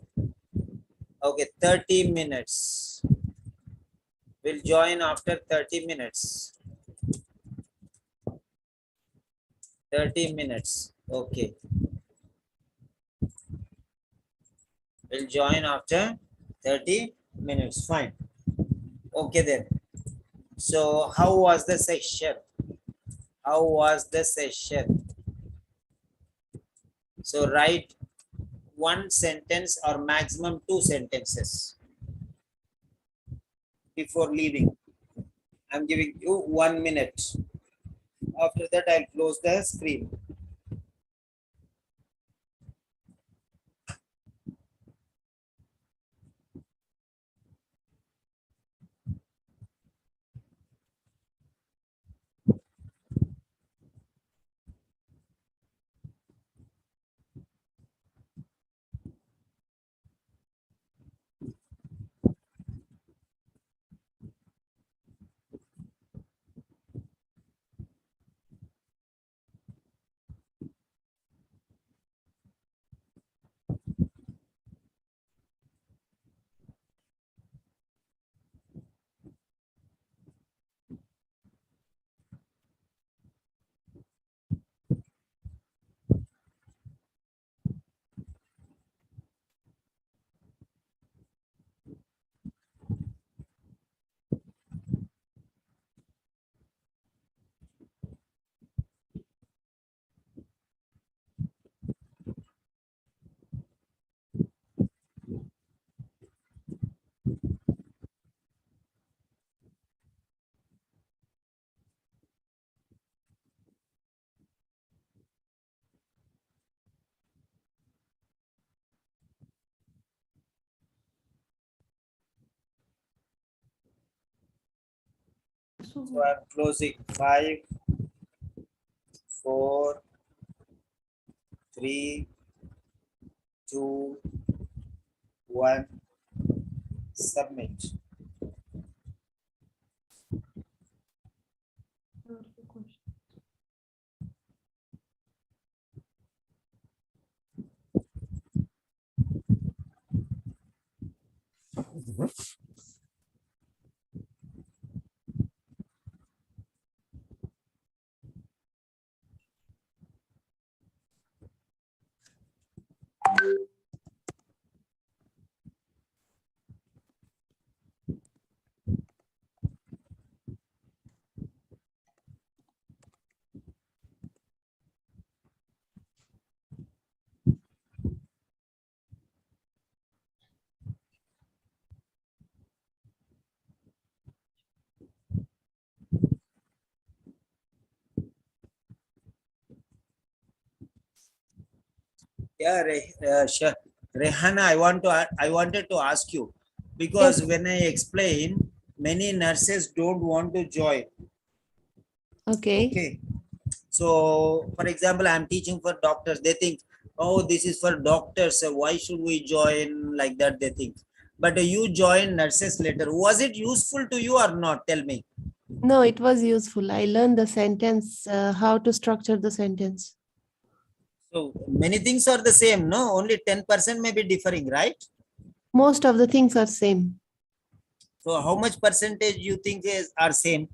Okay, 30 minutes. We'll join after 30 minutes. 30 minutes. Okay. We'll join after 30 minutes. Fine. Okay then. So how was the session? How was the session? So write 1 sentence or maximum 2 sentences before leaving. I'm giving you 1 minute. After that, I'll close the screen. So I'm closing 5, 4, 3, 2, 1. Submit. Yeah, sure. Rehana, I wanted to ask you, because
Yes.
when I explain, many nurses don't want to join.
Okay.
Okay. So, for example, I'm teaching for doctors. They think, oh, this is for doctors. So why should we join like that? They think. But you joined nurses later. Was it useful to you or not? Tell me.
No, it was useful. I learned the sentence, how to structure the sentence.
So many things are the same, no? Only 10% may be differing, right?
Most of the things are same.
So how much percentage you think are same?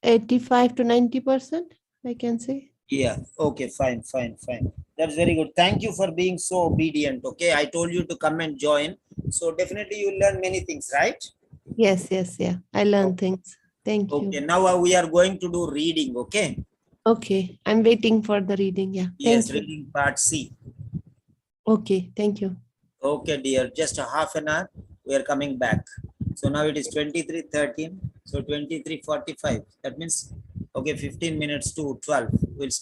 85 to 90%, I can say.
Yeah. Okay, fine. That's very good. Thank you for being so obedient. Okay, I told you to come and join. So definitely you'll learn many things, right?
Yes, yeah. I learn things. Thank you.
Okay, now we are going to do reading. Okay.
Okay, I'm waiting for the reading. Yeah.
Yes,
Thank you.
reading part C.
Okay, thank you.
Okay, dear. Just a half an hour. We are coming back. So now it is 23:13. So 23:45. That means, okay, 15 minutes to 12. We'll start.